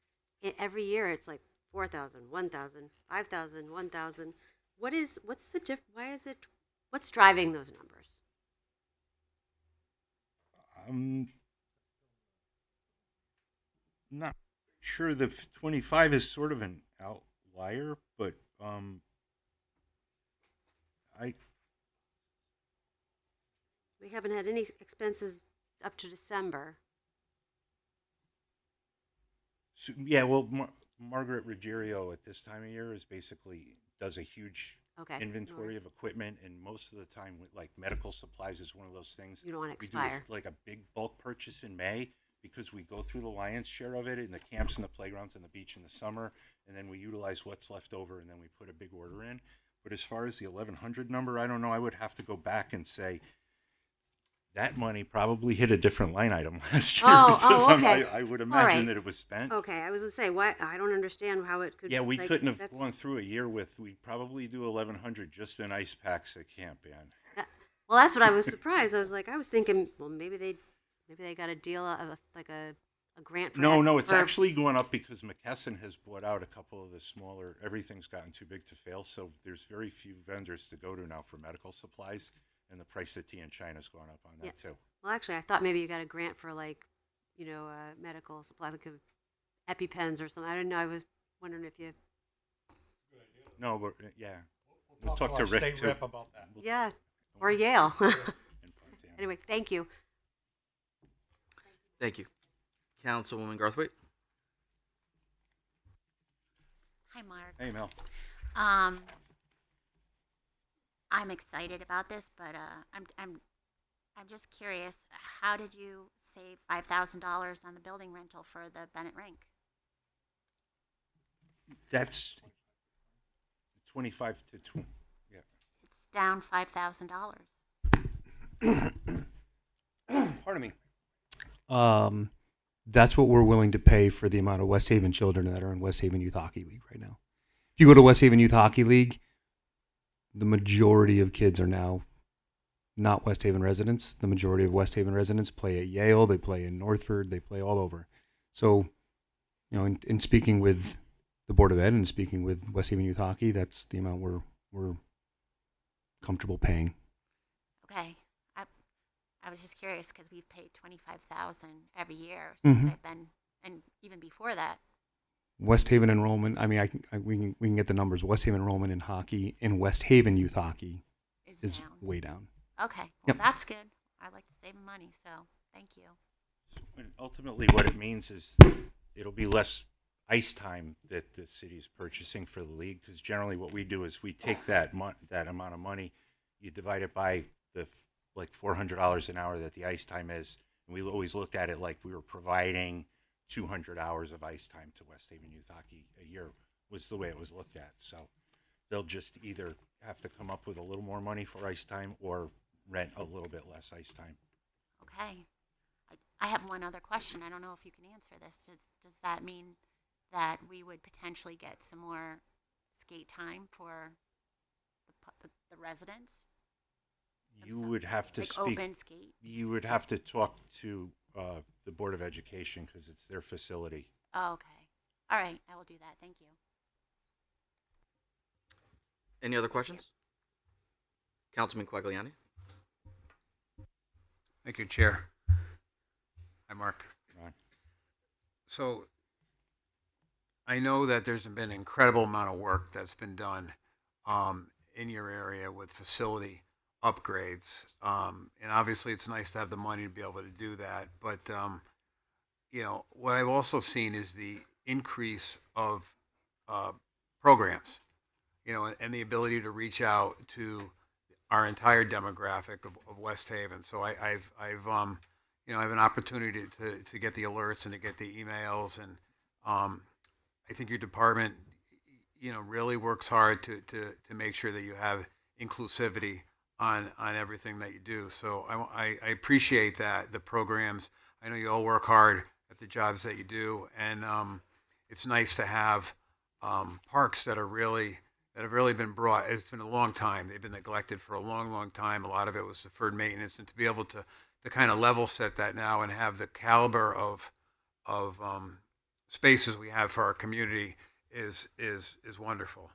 Every year it's like 4,000, 1,000, 5,000, 1,000. What's the why is it, what's driving those numbers? I'm not sure the 25 is sort of an outlier, but We haven't had any expenses up to December. So, yeah, well, Margaret Ruggiero at this time of year is basically does a huge inventory of equipment, and most of the time, with like medical supplies is one of those things. You don't want to we expire. do like a big bulk purchase in May because we go through the lion's share of it in the camps and the playgrounds and the beach in the summer, and then we utilize what's left over, and then we put a big order in. But as far as the 1,100 number, I don't know. I would have to go back and say that money probably hit a different line item last year because okay. I would imagine that it was spent. Okay, I was gonna say what I don't understand how it could. Yeah, we couldn't have gone through a year with. We probably do 1,100 just in ice packs at camp, Ann. Well, that's what I was surprised. I was thinking, well, maybe they got a deal of a grant. For No, it's actually going up because McKesson has bought out a couple of the smaller. Everything's gotten too big to fail, so there's very few vendors to go to now for medical supplies. And the price of tea in China's going up on that too. Well, actually, I thought maybe you got a grant for medical supply, like EpiPens or something. I didn't know. I was wondering if you. No, but yeah, We'll talk to Rick state too. rep about that. Yeah, or Yale. Anyway, thank you. Thank you. Councilwoman Garthwaite? Hi, Mark. Hey, Mel. I'm excited about this, but I'm just curious. How did you save $5,000 on the building rental for the Bennett Rink? That's 25 to 20. Yeah. It's down $5,000. Pardon me. That's what we're willing to pay for the amount of West Haven children that are in West Haven Youth Hockey League right now. If you go to West Haven Youth Hockey League, the majority of kids are now not West Haven residents. The majority of West Haven residents play at Yale, they play in Northford, they play all over. So, in speaking with the Board of Ed and speaking with West Haven Youth Hockey, that's the amount we're comfortable paying. Okay. I was just curious because we've paid $25,000 every year since I've been, and even before that. West Haven enrollment. I mean, we can get the numbers. West Haven enrollment in hockey, in West Haven youth hockey, is down. way down. Okay, well, that's good. I like to save money, so thank you. And ultimately, what it means is it'll be less ice time that the city is purchasing for the league. Because generally, what we do is we take that amount of money, you divide it by the like $400 an hour that the ice time is, and we always looked at it like we were providing 200 hours of ice time to West Haven Youth Hockey a year was the way it was looked at. So they'll just either have to come up with a little more money for ice time or rent a little bit less ice time. Okay. I have one other question. I don't know if you can answer this. Does that mean that we would potentially get some more skate time for the residents? You would have to like speak. Open skate. You would have to talk to the Board of Education because it's their facility. Oh, okay. All right. I will do that. Thank you. Any other questions? Councilman Quagliani? Thank you, Chair. Hi, Mark. Ron. So I know that there's been an incredible amount of work that's been done in your area with facility upgrades. And obviously it's nice to have the money to be able to do that. But, what I've also seen is the increase of programs, and the ability to reach out to our entire demographic of West Haven. So I have an opportunity to get the alerts and to get the emails. And I think your department, really works hard to make sure that you have inclusivity on everything that you do. So I appreciate that, the programs. I know you all work hard at the jobs that you do, and it's nice to have parks that have really been brought. It's been a long time. They've been neglected for a long, long time. A lot of it was deferred maintenance, and to be able to kind of level set that now and have the caliber of spaces we have for our community is wonderful.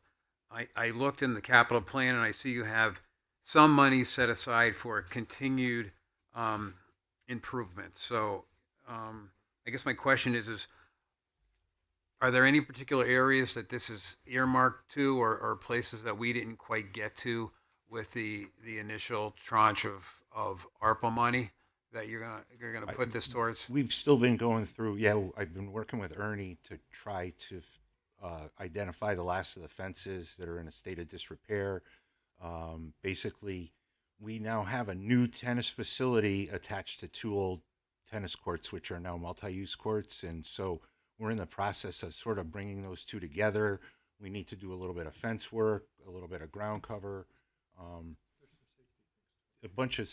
I looked in the capital plan and I see you have some money set aside for continued improvement. So I guess my question is are there any particular areas that this is earmarked to, or places that we didn't quite get to with the initial tranche of ARPA money that you're gonna put this towards? We've still been going through. Yeah, I've been working with Ernie to try to identify the last of the fences that are in a state of disrepair. Basically, we now have a new tennis facility attached to 2 old tennis courts, which are now multi-use courts, and so we're in the process of sort of bringing those 2 together. We need to do a little bit of fence work, a little bit of ground cover, a bunch of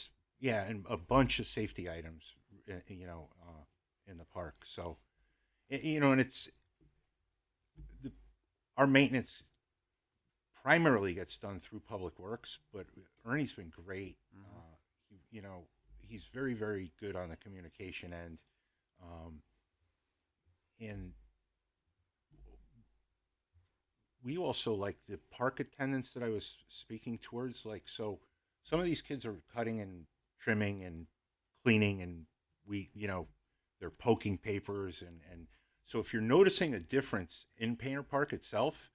safety items, in the park. So, and it's our maintenance primarily gets done through Public Works, but Ernie's been great. He's very, very good on the communication end. And we also like the park attendants that I was speaking towards. Like, so some of these kids are cutting and trimming and cleaning, and they're poking papers. And so if you're noticing a difference in Painter Park itself,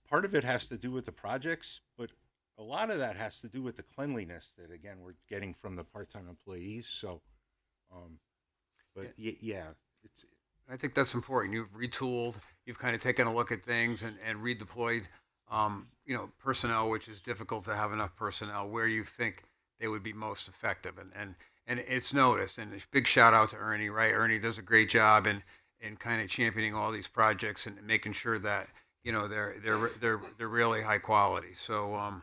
part of it has to do with the projects, but a lot of that has to do with the cleanliness that, again, we're getting from the part-time employees. So, it's, I think that's important. You've retooled. You've kind of taken a look at things and redeployed, personnel, which is difficult to have enough personnel where you think they would be most effective. And it's noticed. And a big shout out to Ernie, right? Ernie does a great job in kind of championing all these projects and making sure that they're really high quality. So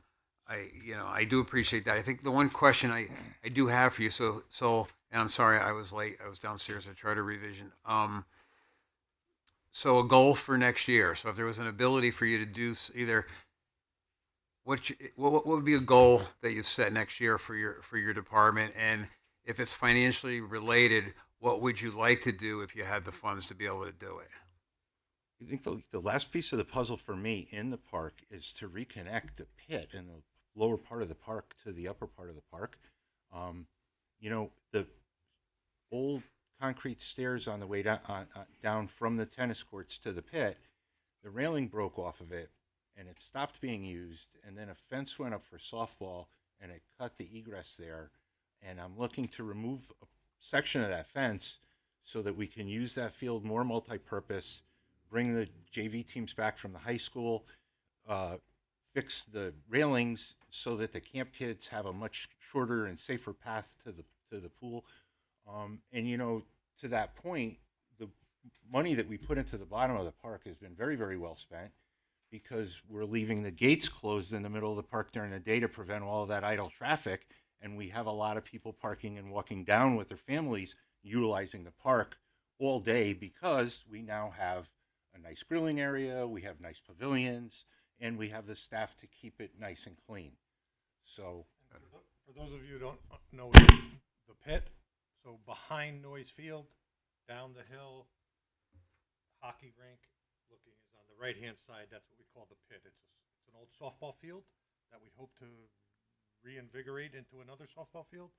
I do appreciate that. I think the one question I do have for you, so and I'm sorry I was late. I was downstairs. I tried to revision. So a goal for next year. So if there was an ability for you to do either, what would be a goal that you set next year for your department, and if it's financially related, what would you like to do if you had the funds to be able to do it? I think the last piece of the puzzle for me in the park is to reconnect the pit in the lower part of the park to the upper part of the park. The old concrete stairs on the way down from the tennis courts to the pit, the railing broke off of it and it stopped being used, and then a fence went up for softball and it cut the egress there, and I'm looking to remove a section of that fence so that we can use that field more multi-purpose, bring the JV teams back from the high school, fix the railings so that the camp kids have a much shorter and safer path to the pool. To that point, the money that we put into the bottom of the park has been very, very well spent, because we're leaving the gates closed in the middle of the park during the day to prevent all of that idle traffic. And we have a lot of people parking and walking down with their families, utilizing the park all day, because we now have a nice grilling area, we have nice pavilions, and we have the staff to keep it nice and clean. So, for those of you who don't know the pit, so behind Noyes Field, down the hill, hockey rink, looking is on the right-hand side. That's what we call the pit. It's an old softball field that we hope to reinvigorate into another softball field,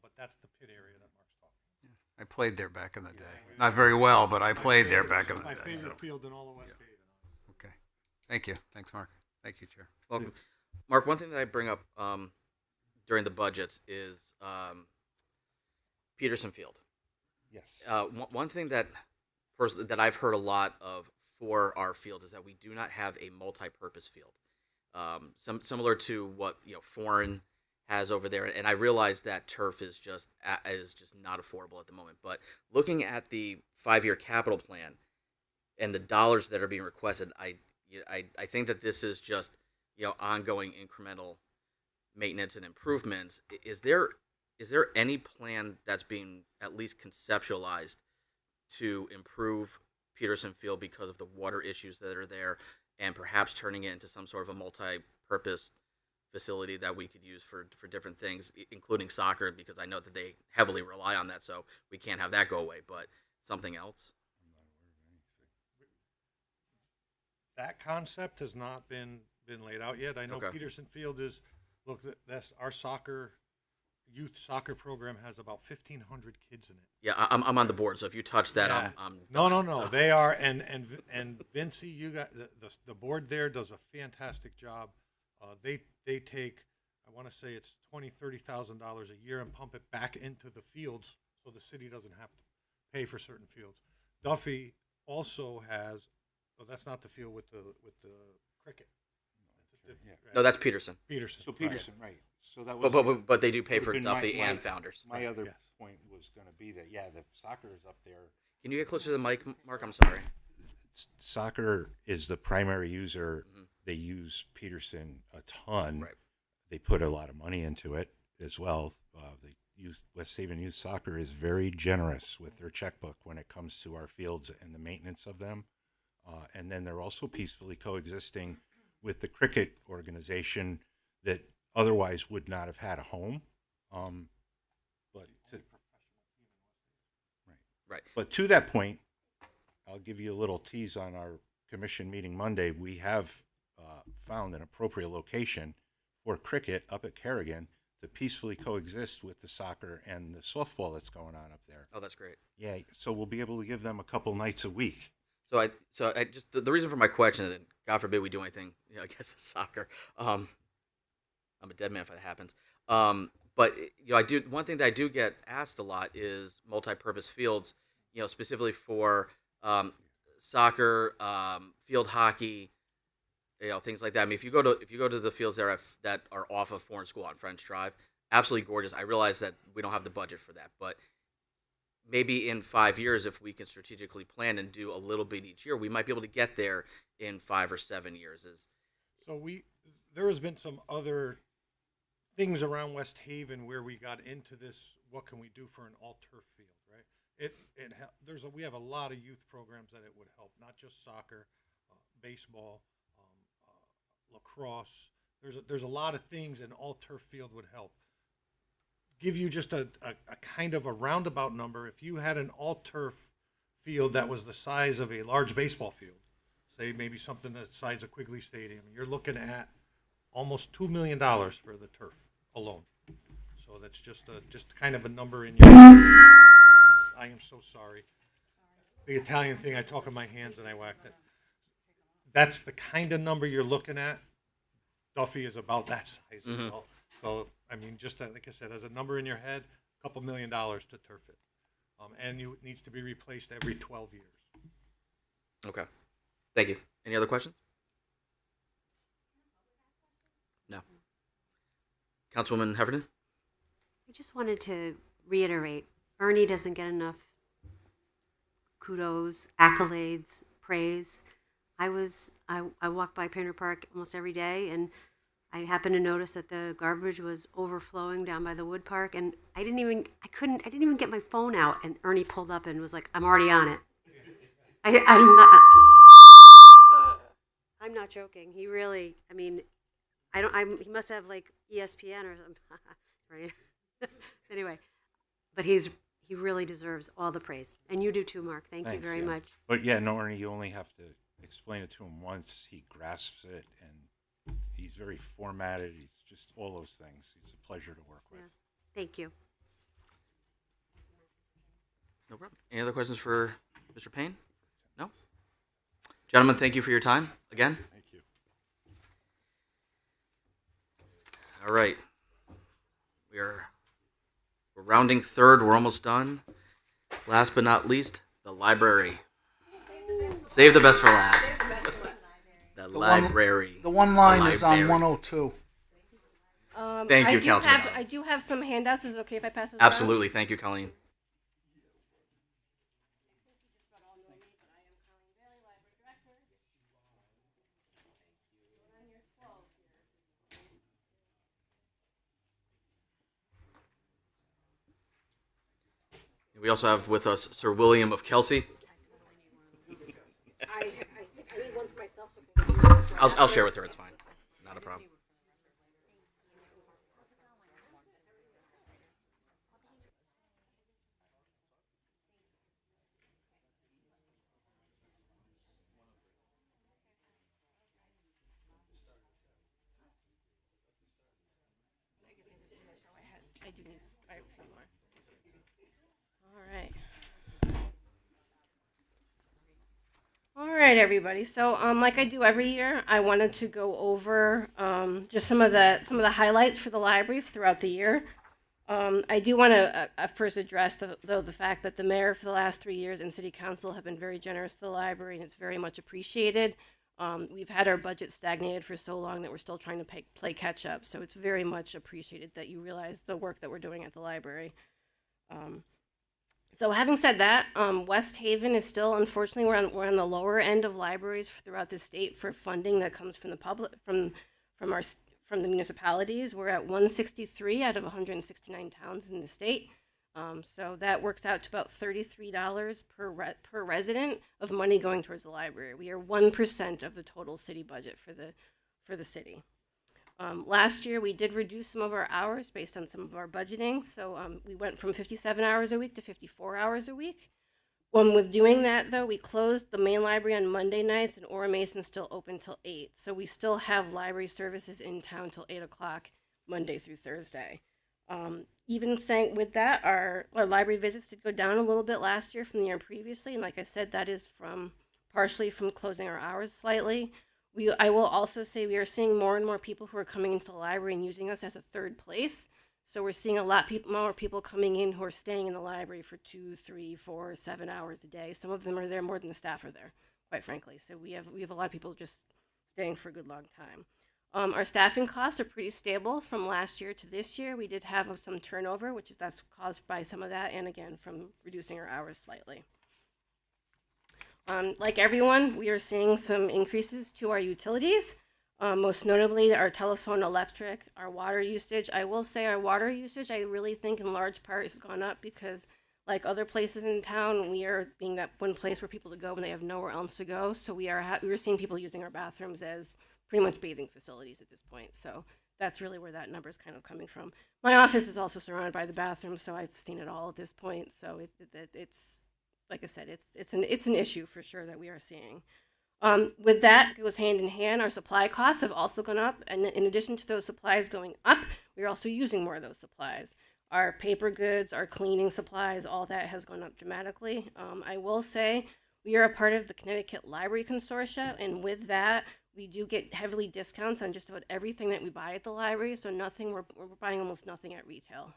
but that's the pit area that Mark's talking about. I played there back in the day. Not very well, but I played there back in the day. My favorite field in all of West Haven. Okay. Thank you. Thanks, Mark. Thank you, Chair. Well, Mark, one thing that I bring up during the budgets is Peterson Field. yes. One thing that I've heard a lot of for our field is that we do not have a multi-purpose field, similar to what Foreign has over there. And I realize that turf is just not affordable at the moment. But looking at the 5-year capital plan, and the dollars that are being requested, I think that this is just ongoing incremental maintenance and improvements. Is there any plan that's being at least conceptualized to improve Peterson Field because of the water issues that are there, and perhaps turning it into some sort of a multi-purpose facility that we could use for different things, including soccer, because I know that they heavily rely on that, so we can't have that go away, but something else? That concept has not been laid out yet. I know Okay. Peterson Field is, look, that's our youth soccer program has about 1,500 kids in it. Yeah, I'm on the board, so if you touch that, Yeah. I'm No, done, no. so. They are, and Vinci, you got the board there does a fantastic job. They take, I want to say it's $20,000-$30,000 a year and pump it back into the fields, so the city doesn't have to pay for certain fields. Duffy also has, oh, that's not the field with the cricket. No, that's Peterson. Peterson. So right. Peterson, right. So that was. But they do pay would've for been Duffy and Founders. My other Yes. point was going to be that, yeah, the soccer is up there. Can you get closer to the mic, Mark? I'm sorry. Soccer is the primary user. They use Peterson a ton. Right. They put a lot of money into it as well. West Haven Youth Soccer is very generous with their checkbook when it comes to our fields and the maintenance of them. And then they're also peacefully coexisting with the cricket organization that otherwise would not have had a home. Right. But to that point, I'll give you a little tease on our commission meeting Monday. We have found an appropriate location for cricket up at Kerrigan to peacefully coexist with the soccer and the softball that's going on up there. Oh, that's great. Yeah, so we'll be able to give them a couple nights a week. So I just the reason for my question, and God forbid we do anything, against soccer. I'm a dead man if that happens. But I do, one thing that I do get asked a lot is multi-purpose fields, specifically for soccer, field hockey, things like that. I mean, if you go to the fields that are off of Foreign School on French Drive, absolutely gorgeous. I realize that we don't have the budget for that, but maybe in 5 years, if we can strategically plan and do a little bit each year, we might be able to get there in 5 or 7 years. So there has been some other things around West Haven where we got into this. What can we do for an all-turf field, right? We have a lot of youth programs that it would help, not just soccer, baseball, lacrosse. There's a lot of things an all-turf field would help. Give you just a kind of a roundabout number. If you had an all-turf field that was the size of a large baseball field, say maybe something the size of Quigley Stadium, you're looking at almost $2 million for the turf alone. So that's just kind of a number in your. I am so sorry. The Italian thing, I talk in my hands and I whacked it. That's the kind of number you're looking at. Duffy is about that size as well. So, I mean, just like I said, as a number in your head, a couple $1 million to turf it. And it needs to be replaced every 12 years. Okay. Thank you. Any other questions? No. Councilwoman Heffernan? I just wanted to reiterate, Ernie doesn't get enough kudos, accolades, praise. I walk by Painter Park almost every day, and I happened to notice that the garbage was overflowing down by the wood park, and I didn't even get my phone out, and Ernie pulled up and was like, "I'm already on it." I'm not joking. He really, I mean, he must have like ESPN or something. Right? Anyway, but he really deserves all the praise, and you do too, Mark. Thank you very much. But yeah, no, Ernie, you only have to explain it to him once. He grasps it, and he's very formatted. He's just all those things. He's a pleasure to work with. Yeah. Thank you. No problem. Any other questions for Mr. Payne? No? Gentlemen, thank you for your time again. Thank you. All right. We're rounding third. We're almost done. Last but not least, the library. Save the best for last. The library. The one line The is on library. 102. Thank you, Councilman. I do have some handouts. Is it okay if I pass those Absolutely. Thank you, Colleen. We also have with us Sir William of Kelsey. I need one for myself. I'll share with her. It's fine. Not a problem. I do need a few more. All right. All right, everybody. So, like I do every year, I wanted to go over just some of the highlights for the library throughout the year. I do want to first address the fact that the mayor for the last 3 years and city council have been very generous to the library, and it's very much appreciated. We've had our budget stagnated for so long that we're still trying to play catch up. So it's very much appreciated that you realize the work that we're doing at the library. So having said that, West Haven is still, unfortunately, we're on the lower end of libraries throughout the state for funding that comes from the public, from the municipalities. We're at 163 out of 169 towns in the state. So that works out to about $33 per resident of money going towards the library. We are 1% of the total city budget for the city. Last year, we did reduce some of our hours based on some of our budgeting. So we went from 57 hours a week to 54 hours a week. With doing that, though, we closed the main library on Monday nights, and Ora Mason's still open till 8. So we still have library services in town till 8 o'clock Monday through Thursday. Even saying with that, our library visits did go down a little bit last year from the year previously. And like I said, that is partially from closing our hours slightly. I will also say we are seeing more and more people who are coming into the library and using us as a third place. So we're seeing a lot more people coming in who are staying in the library for 2, 3, 4, 7 hours a day. Some of them are there more than the staff are there, quite frankly. So we have a lot of people just staying for a good long time. Our staffing costs are pretty stable from last year to this year. We did have some turnover, that's caused by some of that, and again from reducing our hours slightly. Like everyone, we are seeing some increases to our utilities, most notably our telephone, electric, our water usage. I will say our water usage, I really think in large part has gone up because like other places in town, we are being that one place where people to go when they have nowhere else to go. So we are seeing people using our bathrooms as pretty much bathing facilities at this point. So that's really where that number is kind of coming from. My office is also surrounded by the bathroom, so I've seen it all at this point. So it's like I said, it's an issue for sure that we are seeing. With that goes hand in hand. Our supply costs have also gone up, and in addition to those supplies going up, we are also using more of those supplies. Our paper goods, our cleaning supplies, all that has gone up dramatically. I will say we are a part of the Connecticut Library Consortia, and with that, we do get heavily discounts on just about everything that we buy at the library. So we're buying almost nothing at retail.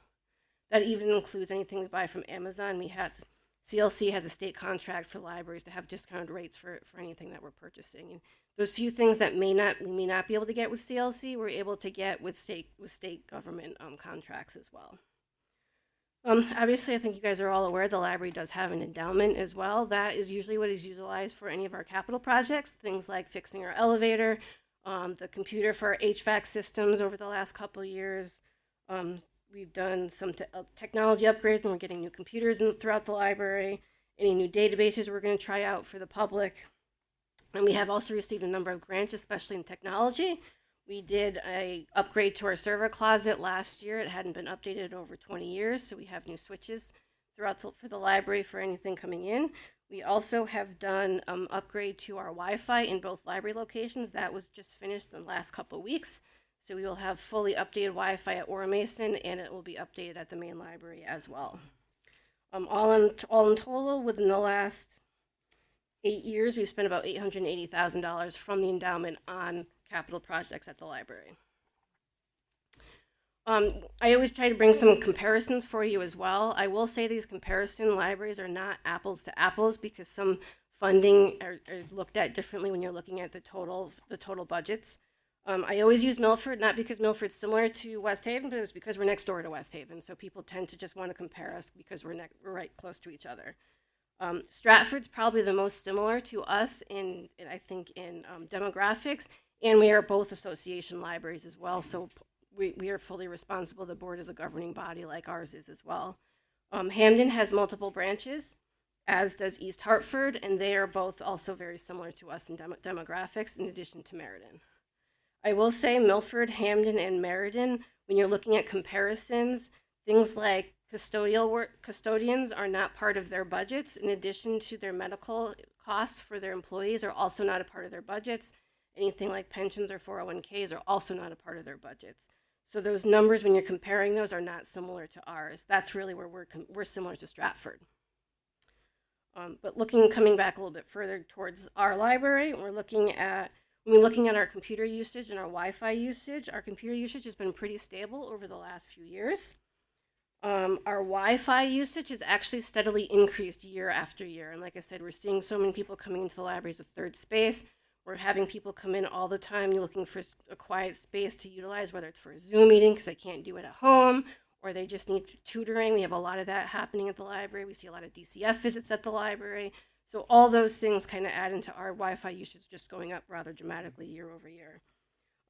That even includes anything we buy from Amazon. CLC has a state contract for libraries to have discounted rates for anything that we're purchasing. And those few things that we may not be able to get with CLC, we're able to get with state government contracts as well. Obviously, I think you guys are all aware the library does have an endowment as well. That is usually what is utilized for any of our capital projects, things like fixing our elevator, the computer for our HVAC systems over the last couple of years. We've done some technology upgrades, and we're getting new computers throughout the library, any new databases we're going to try out for the public. And we have also received a number of grants, especially in technology. We did an upgrade to our server closet last year. It hadn't been updated in over 20 years, so we have new switches throughout for the library for anything coming in. We also have done upgrade to our Wi-Fi in both library locations. That was just finished in the last couple of weeks. So we will have fully updated Wi-Fi at Ora Mason, and it will be updated at the main library as well. All in total, within the last 8 years, we've spent about $880,000 from the endowment on capital projects at the library. I always try to bring some comparisons for you as well. I will say these comparison libraries are not apples to apples because some funding is looked at differently when you're looking at the total budgets. I always use Milford, not because Milford's similar to West Haven, but it was because we're next door to West Haven. So people tend to just want to compare us because we're right close to each other. Stratford's probably the most similar to us in demographics, and we are both association libraries as well. So we are fully responsible. The board is a governing body like ours is as well. Hamden has multiple branches, as does East Hartford, and they are both also very similar to us in demographics, in addition to Meriden. I will say Milford, Hamden, and Meriden, when you're looking at comparisons, things like custodians are not part of their budgets, in addition to their medical costs for their employees are also not a part of their budgets. Anything like pensions or 401ks are also not a part of their budgets. So those numbers, when you're comparing those, are not similar to ours. That's really where we're similar to Stratford. But coming back a little bit further towards our library, when we're looking at our computer usage and our Wi-Fi usage, our computer usage has been pretty stable over the last few years. Our Wi-Fi usage has actually steadily increased year after year. And like I said, we're seeing so many people coming into the library as a third space. We're having people come in all the time. You're looking for a quiet space to utilize, whether it's for a Zoom meeting because they can't do it at home, or they just need tutoring. We have a lot of that happening at the library. We see a lot of DCF visits at the library. So all those things kind of add into our Wi-Fi usage just going up rather dramatically year over year.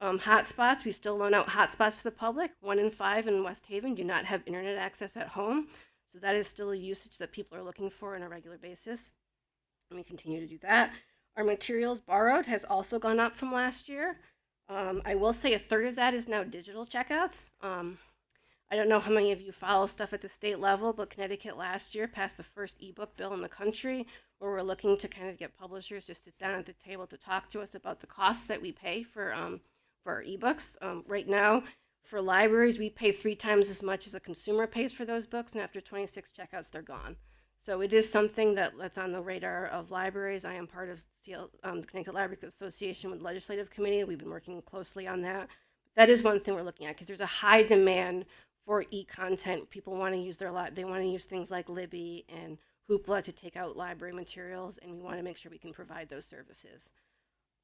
Hotspots, we still loan out hotspots to the public. 1 in 5 in West Haven do not have internet access at home. So that is still a usage that people are looking for on a regular basis. And we continue to do that. Our materials borrowed has also gone up from last year. I will say a third of that is now digital checkouts. I don't know how many of you follow stuff at the state level, but Connecticut last year passed the first ebook bill in the country, where we're looking to kind of get publishers to sit down at the table to talk to us about the costs that we pay for our ebooks. Right now, for libraries, we pay 3 times as much as a consumer pays for those books, and after 26 checkouts, they're gone. So it is something that's on the radar of libraries. I am part of the Connecticut Library Association with Legislative Committee. We've been working closely on that. That is one thing we're looking at because there's a high demand for e-content. People want to use they want to use things like Libby and Hoopla to take out library materials, and we want to make sure we can provide those services.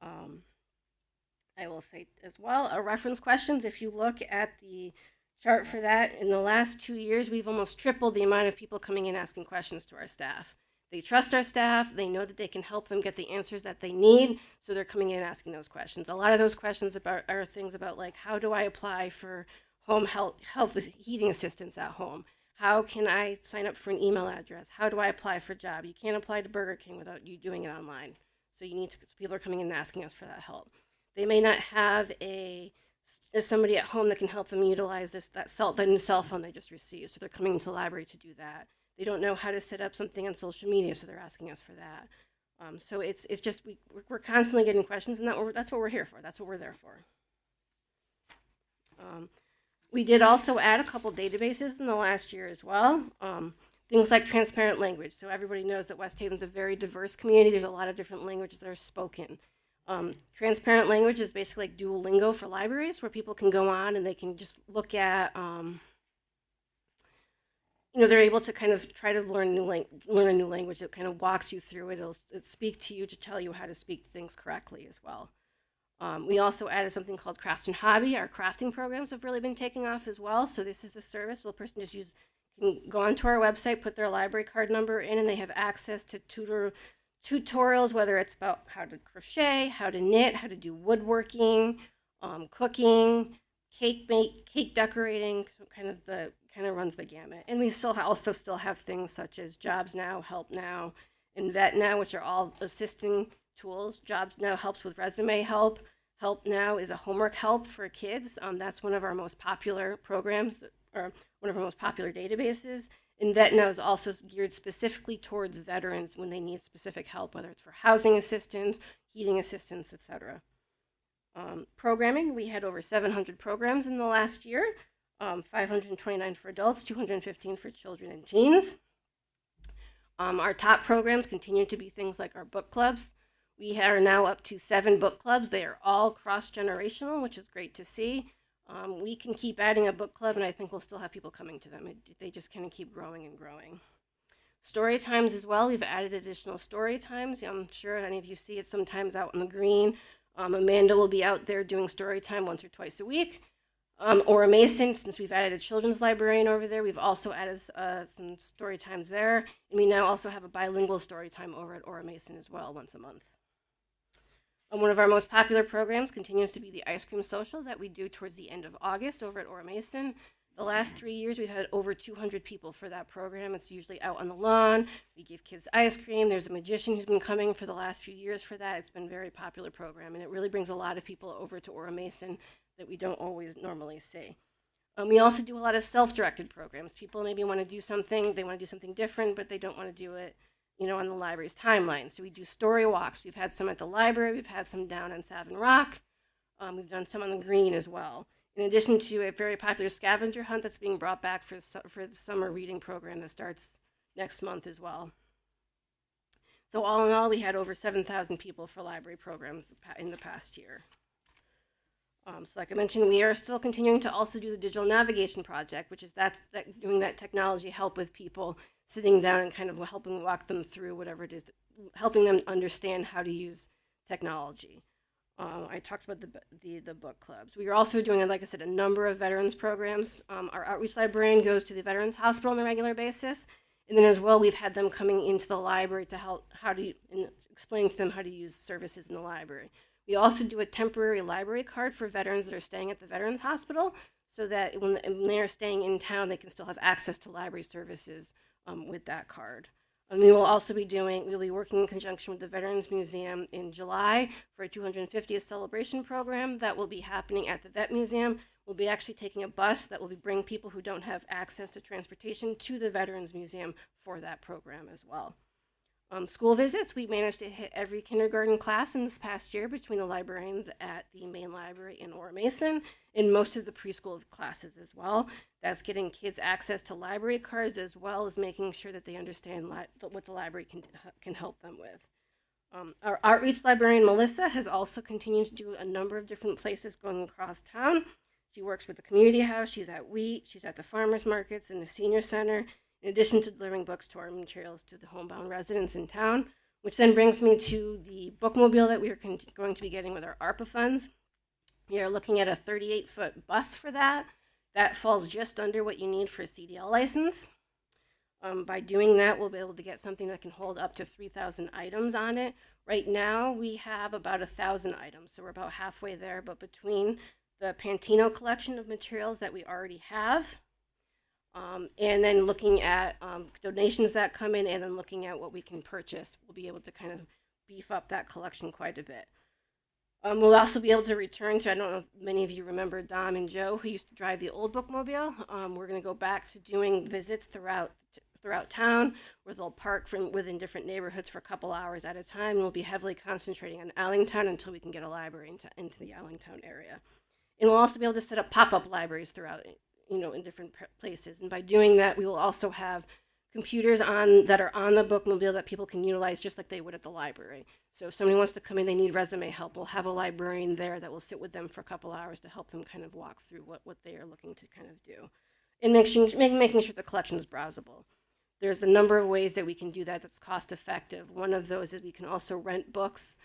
I will say as well, reference questions, if you look at the chart for that, in the last 2 years, we've almost tripled the amount of people coming in asking questions to our staff. They trust our staff, they know that they can help them get the answers that they need, so they're coming in asking those questions. A lot of those questions are things about like, how do I apply for home health heating assistance at home? How can I sign up for an email address? How do I apply for a job? You can't apply to Burger King without you doing it online. So people are coming in and asking us for that help. They may not have somebody at home that can help them utilize the new cell phone they just received. So they're coming into the library to do that. They don't know how to set up something on social media, so they're asking us for that. So it's just we're constantly getting questions, and that's what we're here for. That's what we're there for. We did also add a couple databases in the last year as well. Things like transparent language. So everybody knows that West Haven's a very diverse community. There's a lot of different languages that are spoken. Transparent language is basically like Duolingo for libraries, where people can go on and they can just look at, they're able to kind of try to learn a new language that kind of walks you through it. It'll speak to you to tell you how to speak things correctly as well. We also added something called Craft and Hobby. Our crafting programs have really been taking off as well. So this is a service where a person just can go onto our website, put their library card number in, and they have access to tutorials, whether it's about how to crochet, how to knit, how to do woodworking, cooking, cake decorating. So kind of runs the gamut. And we still have things such as Jobs Now, Help Now, and Vet Now, which are all assisting tools. Jobs Now helps with resume help. Help Now is a homework help for kids. That's one of our most popular programs, or one of our most popular databases. And Vet Now is also geared specifically towards veterans when they need specific help, whether it's for housing assistance, heating assistance, etc. Programming, we had over 700 programs in the last year, 529 for adults, 215 for children and teens. Our top programs continue to be things like our book clubs. We are now up to 7 book clubs. They are all cross-generational, which is great to see. We can keep adding a book club, and I think we'll still have people coming to them. They just kind of keep growing and growing. Story times as well. We've added additional story times. I'm sure any of you see it sometimes out in the green. Amanda will be out there doing story time once or twice a week. Or a Mason, since we've added a children's librarian over there, we've also added some story times there. And we now also have a bilingual story time over at Ora Mason as well, once a month. One of our most popular programs continues to be the Ice Cream Social that we do towards the end of August over at Ora Mason. The last 3 years, we've had over 200 people for that program. It's usually out on the lawn. We give kids ice cream. There's a magician who's been coming for the last few years for that. It's been a very popular program, and it really brings a lot of people over to Ora Mason that we don't always normally see. We also do a lot of self-directed programs. People maybe want to do something, they want to do something different, but they don't want to do it, on the library's timeline. So we do story walks. We've had some at the library. We've had some down on Savin Rock. We've done some on the green as well. In addition to a very popular scavenger hunt that's being brought back for the summer reading program that starts next month as well. So all in all, we had over 7,000 people for library programs in the past year. So like I mentioned, we are still continuing to also do the digital navigation project, which is that doing that technology help with people sitting down and kind of helping walk them through whatever it is, helping them understand how to use technology. I talked about the book clubs. We are also doing, like I said, a number of veterans programs. Our outreach librarian goes to the Veterans Hospital on a regular basis. And then as well, we've had them coming into the library to help explain to them how to use services in the library. We also do a temporary library card for veterans that are staying at the Veterans Hospital so that when they're staying in town, they can still have access to library services with that card. And we'll be working in conjunction with the Veterans Museum in July for a 250th celebration program that will be happening at the Vet Museum. We'll be actually taking a bus that will bring people who don't have access to transportation to the Veterans Museum for that program as well. School visits, we managed to hit every kindergarten class in this past year between the librarians at the main library in Ora Mason and most of the preschool classes as well. That's getting kids access to library cards as well as making sure that they understand what the library can help them with. Our outreach librarian, Melissa, has also continued to do a number of different places going across town. She works with the community house, she's at Wheat, she's at the farmers markets and the senior center, in addition to delivering books to our materials to the homebound residents in town, which then brings me to the bookmobile that we are going to be getting with our ARPA funds. We are looking at a 38-foot bus for that. That falls just under what you need for a CDL license. By doing that, we'll be able to get something that can hold up to 3,000 items on it. Right now, we have about 1,000 items, so we're about halfway there, but between the Pantino collection of materials that we already have, and then looking at donations that come in and then looking at what we can purchase, we'll be able to kind of beef up that collection quite a bit. We'll also be able to return to, I don't know if many of you remember Dom and Joe, who used to drive the old bookmobile. We're going to go back to doing visits throughout town where they'll park within different neighborhoods for a couple hours at a time. And we'll be heavily concentrating on Allentown until we can get a library into the Allentown area. And we'll also be able to set up pop-up libraries throughout, in different places. And by doing that, we will also have computers that are on the bookmobile that people can utilize just like they would at the library. So if somebody wants to come in, they need resume help, we'll have a librarian there that will sit with them for a couple hours to help them kind of walk through what they are looking to kind of do. And making sure the collection is browsable. There's a number of ways that we can do that that's cost effective. One of those is we can also rent books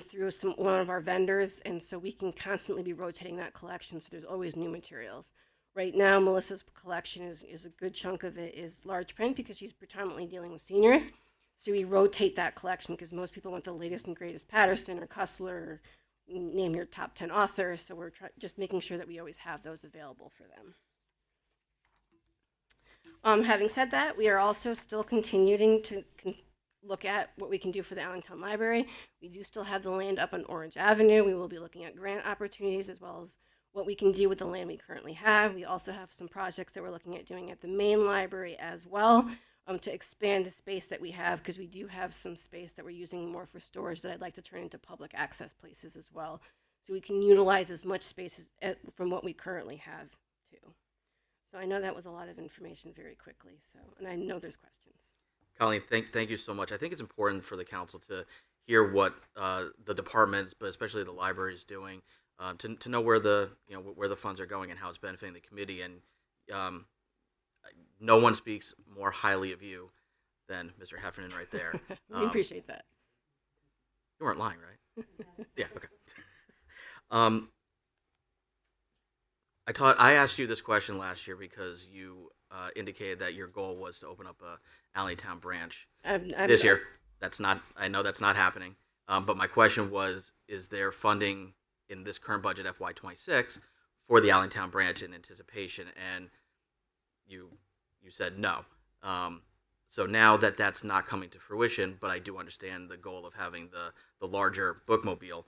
through one of our vendors, and so we can constantly be rotating that collection, so there's always new materials. Right now, Melissa's collection is a good chunk of it is large print because she's predominantly dealing with seniors. So we rotate that collection because most people want the latest and greatest Patterson or Cussler or name your top 10 authors. So we're just making sure that we always have those available for them. Having said that, we are also still continuing to look at what we can do for the Allentown Library. We do still have the land up on Orange Avenue. We will be looking at grant opportunities as well as what we can do with the land we currently have. We also have some projects that we're looking at doing at the main library as well to expand the space that we have, because we do have some space that we're using more for storage that I'd like to turn into public access places as well. So we can utilize as much space from what we currently have too. So I know that was a lot of information very quickly, and I know there's questions. Colleen, thank you so much. I think it's important for the council to hear what the departments, but especially the library, is doing. To know where the funds are going and how it's benefiting the committee, and no one speaks more highly of you than Mr. Heffernan right there. We appreciate that. You weren't lying, right? Yeah. Okay. I asked you this question last year because you indicated that your goal was to open up a Allentown branch this year. I know that's not happening. But my question was: is there funding in this current budget FY26 for the Allentown branch in anticipation? And you said no. So now that that's not coming to fruition, but I do understand the goal of having the larger bookmobile.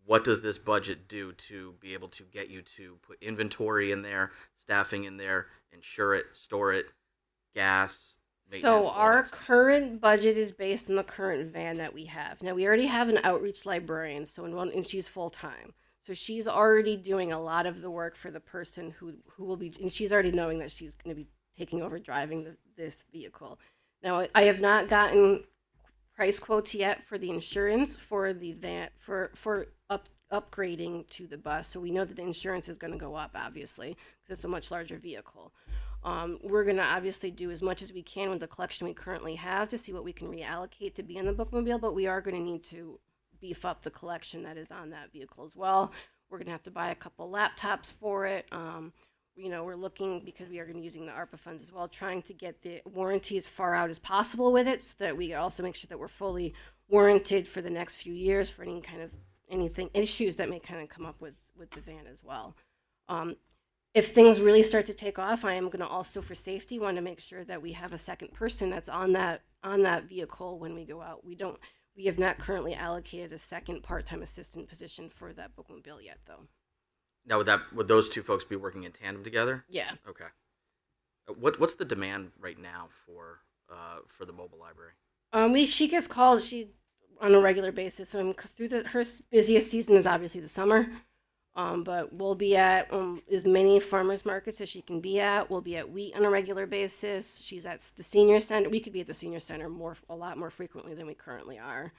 What does this budget do to be able to get you to put inventory in there, staffing in there, insure it, store it, gas, maintenance? So all our that stuff? current budget is based on the current van that we have. Now we already have an outreach librarian, so and she's full time. So she's already doing a lot of the work for the person who will be, and she's already knowing that she's going to be taking over driving this vehicle. Now I have not gotten price quotes yet for the insurance for the van for upgrading to the bus. So we know that the insurance is going to go up, obviously, because it's a much larger vehicle. We're going to obviously do as much as we can with the collection we currently have to see what we can reallocate to be in the bookmobile, but we are going to need to beef up the collection that is on that vehicle as well. We're going to have to buy a couple laptops for it. We're looking, because we are going to be using the ARPA funds as well, trying to get the warranty as far out as possible with it, so that we also make sure that we're fully warranted for the next few years for any kind of issues that may kind of come up with the van as well. If things really start to take off, I am going to also, for safety, want to make sure that we have a second person that's on that vehicle when we go out. We have not currently allocated a second part-time assistant position for that bookmobile yet, though. Now, would those two folks be working in tandem together? Yeah. Okay. What's the demand right now for the mobile library? She gets calls on a regular basis. So her busiest season is obviously the summer. But we'll be at as many farmers markets as she can be at. We'll be at Wheat on a regular basis. She's at the senior center. We could be at the senior center a lot more frequently than we currently are.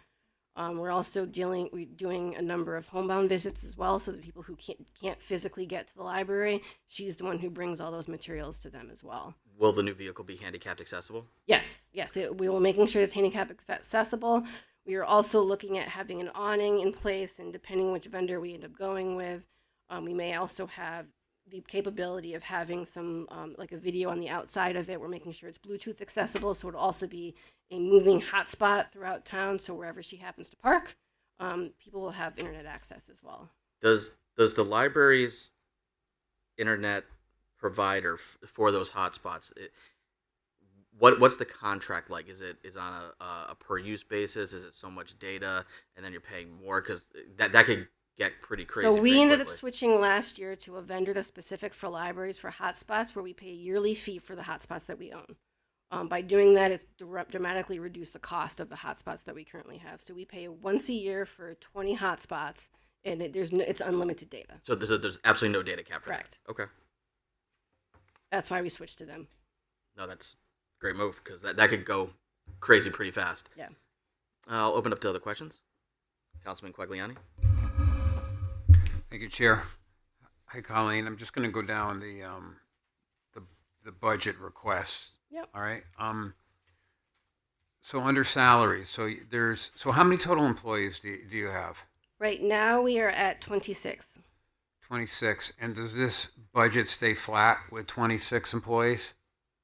We're also doing a number of homebound visits as well, so the people who can't physically get to the library, she's the one who brings all those materials to them as well. Will the new vehicle be handicapped accessible? Yes. We will making sure it's handicap accessible. We are also looking at having an awning in place, and depending which vendor we end up going with, we may also have the capability of having some like a video on the outside of it. We're making sure it's Bluetooth accessible, so it'll also be a moving hotspot throughout town. So wherever she happens to park, people will have internet access as well. Does the library's internet provider for those hotspots? What's the contract like? Is it on a per use basis? Is it so much data and then you're paying more? Because that could get pretty crazy. So we pretty ended up quickly. switching last year to a vendor that's specific for libraries for hotspots, where we pay a yearly fee for the hotspots that we own. By doing that, it's dramatically reduced the cost of the hotspots that we currently have. So we pay once a year for 20 hotspots, and it's unlimited data. So there's absolutely no data cap for that. Correct. Okay. That's why we switched to them. No, that's a great move, because that could go crazy pretty fast. Yeah. I'll open up to other questions. Councilman Quagliani. Thank you, Chair. Hi, Colleen. I'm just going to go down the budget requests. Yep. All right. So under salaries, so how many total employees do you have? Right now we are at 26. 26. And does this budget stay flat with 26 employees?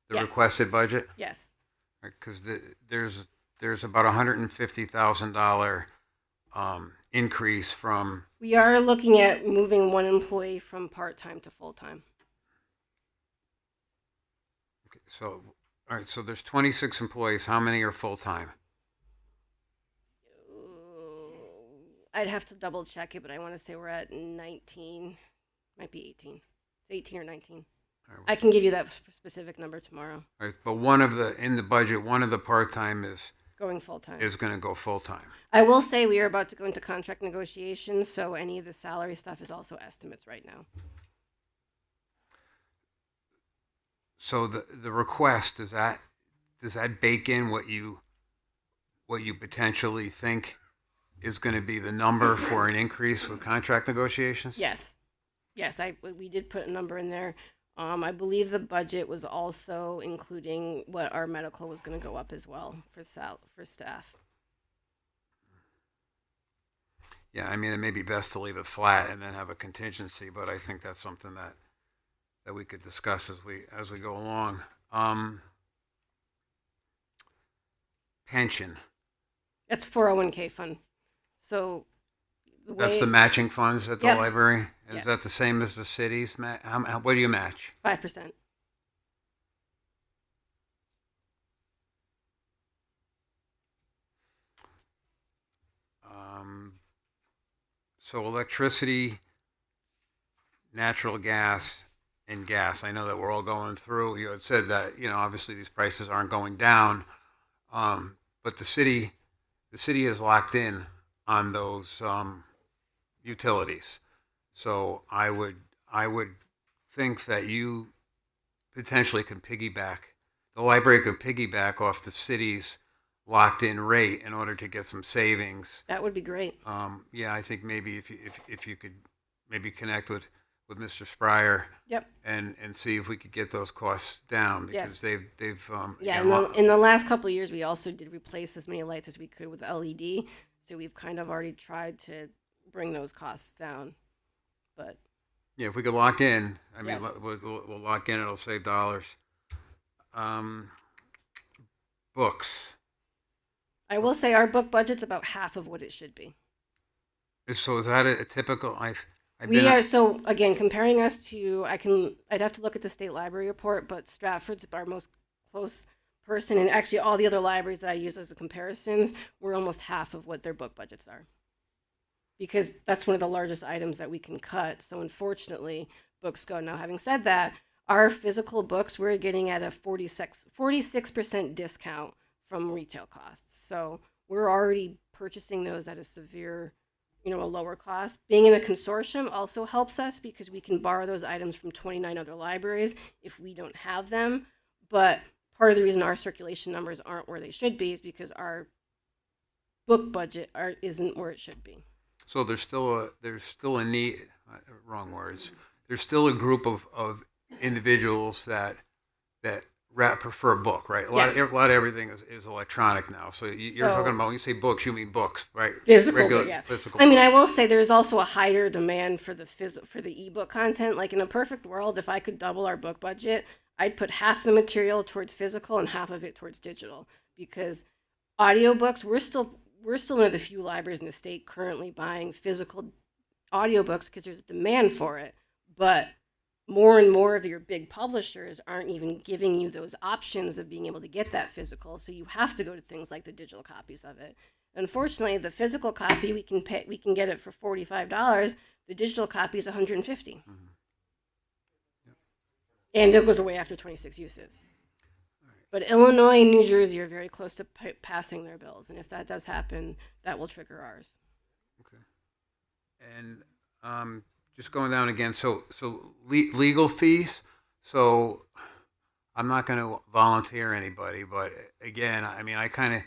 The Yes. requested budget? Yes. Because there's about $150,000 increase from. We are looking at moving one employee from part-time to full-time. Okay, so all right. So there's 26 employees. How many are full time? I'd have to double check it, but I want to say we're at 19. Might be 18. It's 18 or 19. Right, I can give you that specific number tomorrow. All right, but in the budget, one of the part time is Going full-time. going to go full time. I will say we are about to go into contract negotiations, so any of the salary stuff is also estimates right now. So the request, does that bake in what you potentially think is going to be the number for an increase with contract negotiations? Yes. We did put a number in there. I believe the budget was also including what our medical was going to go up as well for staff. Yeah, I mean, it may be best to leave it flat and then have a contingency, but I think that's something that we could discuss as we go along. Pension. It's 401k fund. So That's the matching funds at the Yep. library? Is Yes. that the same as the city's? What do you match? 5%. So electricity, natural gas, and gas. I know that we're all going through. You had said that obviously these prices aren't going down, but the city is locked in on those utilities. So I would think that you potentially could piggyback. The library could piggyback off the city's locked-in rate in order to get some savings. That would be great. Yeah, I think maybe if you could maybe connect with Mr. Spryer. Yep. And see if we could get those costs down because Yes. they've Yeah, again, in the last couple of years, we also did replace as many lights as we could with LED. So we've kind of already tried to bring those costs down. But yeah, if we could lock in, I mean, Yes. we'll lock in. It'll save dollars. Books. I will say our book budget's about half of what it should be. So is that a typical? I've We been are, so again, comparing us to, I'd have to look at the state library report, but Stratford's our most close person, and actually all the other libraries that I use as the comparisons, we're almost half of what their book budgets are. Because that's one of the largest items that we can cut. So unfortunately, books go. Now, having said that, our physical books, we're getting at a 46% discount from retail costs. So we're already purchasing those at a severe, a lower cost. Being in a consortium also helps us because we can borrow those items from 29 other libraries if we don't have them. But part of the reason our circulation numbers aren't where they should be is because our book budget isn't where it should be. So there's still a need. Wrong words. There's still a group of individuals that prefer a book, right? A lot of everything is electronic now. So you're talking about when you say books, you mean books, right? Physical, yeah. Physical I mean, books. I will say there's also a higher demand for the ebook content. Like in a perfect world, if I could double our book budget, I'd put half the material towards physical and half of it towards digital. Because audiobooks, we're still one of the few libraries in the state currently buying physical audiobooks because there's a demand for it. But more and more of your big publishers aren't even giving you those options of being able to get that physical, so you have to go to things like the digital copies of it. Unfortunately, the physical copy we can get it for $45. The digital copy is $150, Mm-hmm. Yep. and it goes away after 26 uses. But Illinois and New Jersey are very close to passing their bills, and if that does happen, that will trigger ours. Okay. And just going down again. So legal fees. So I'm not going to volunteer anybody, but again, I mean, I kind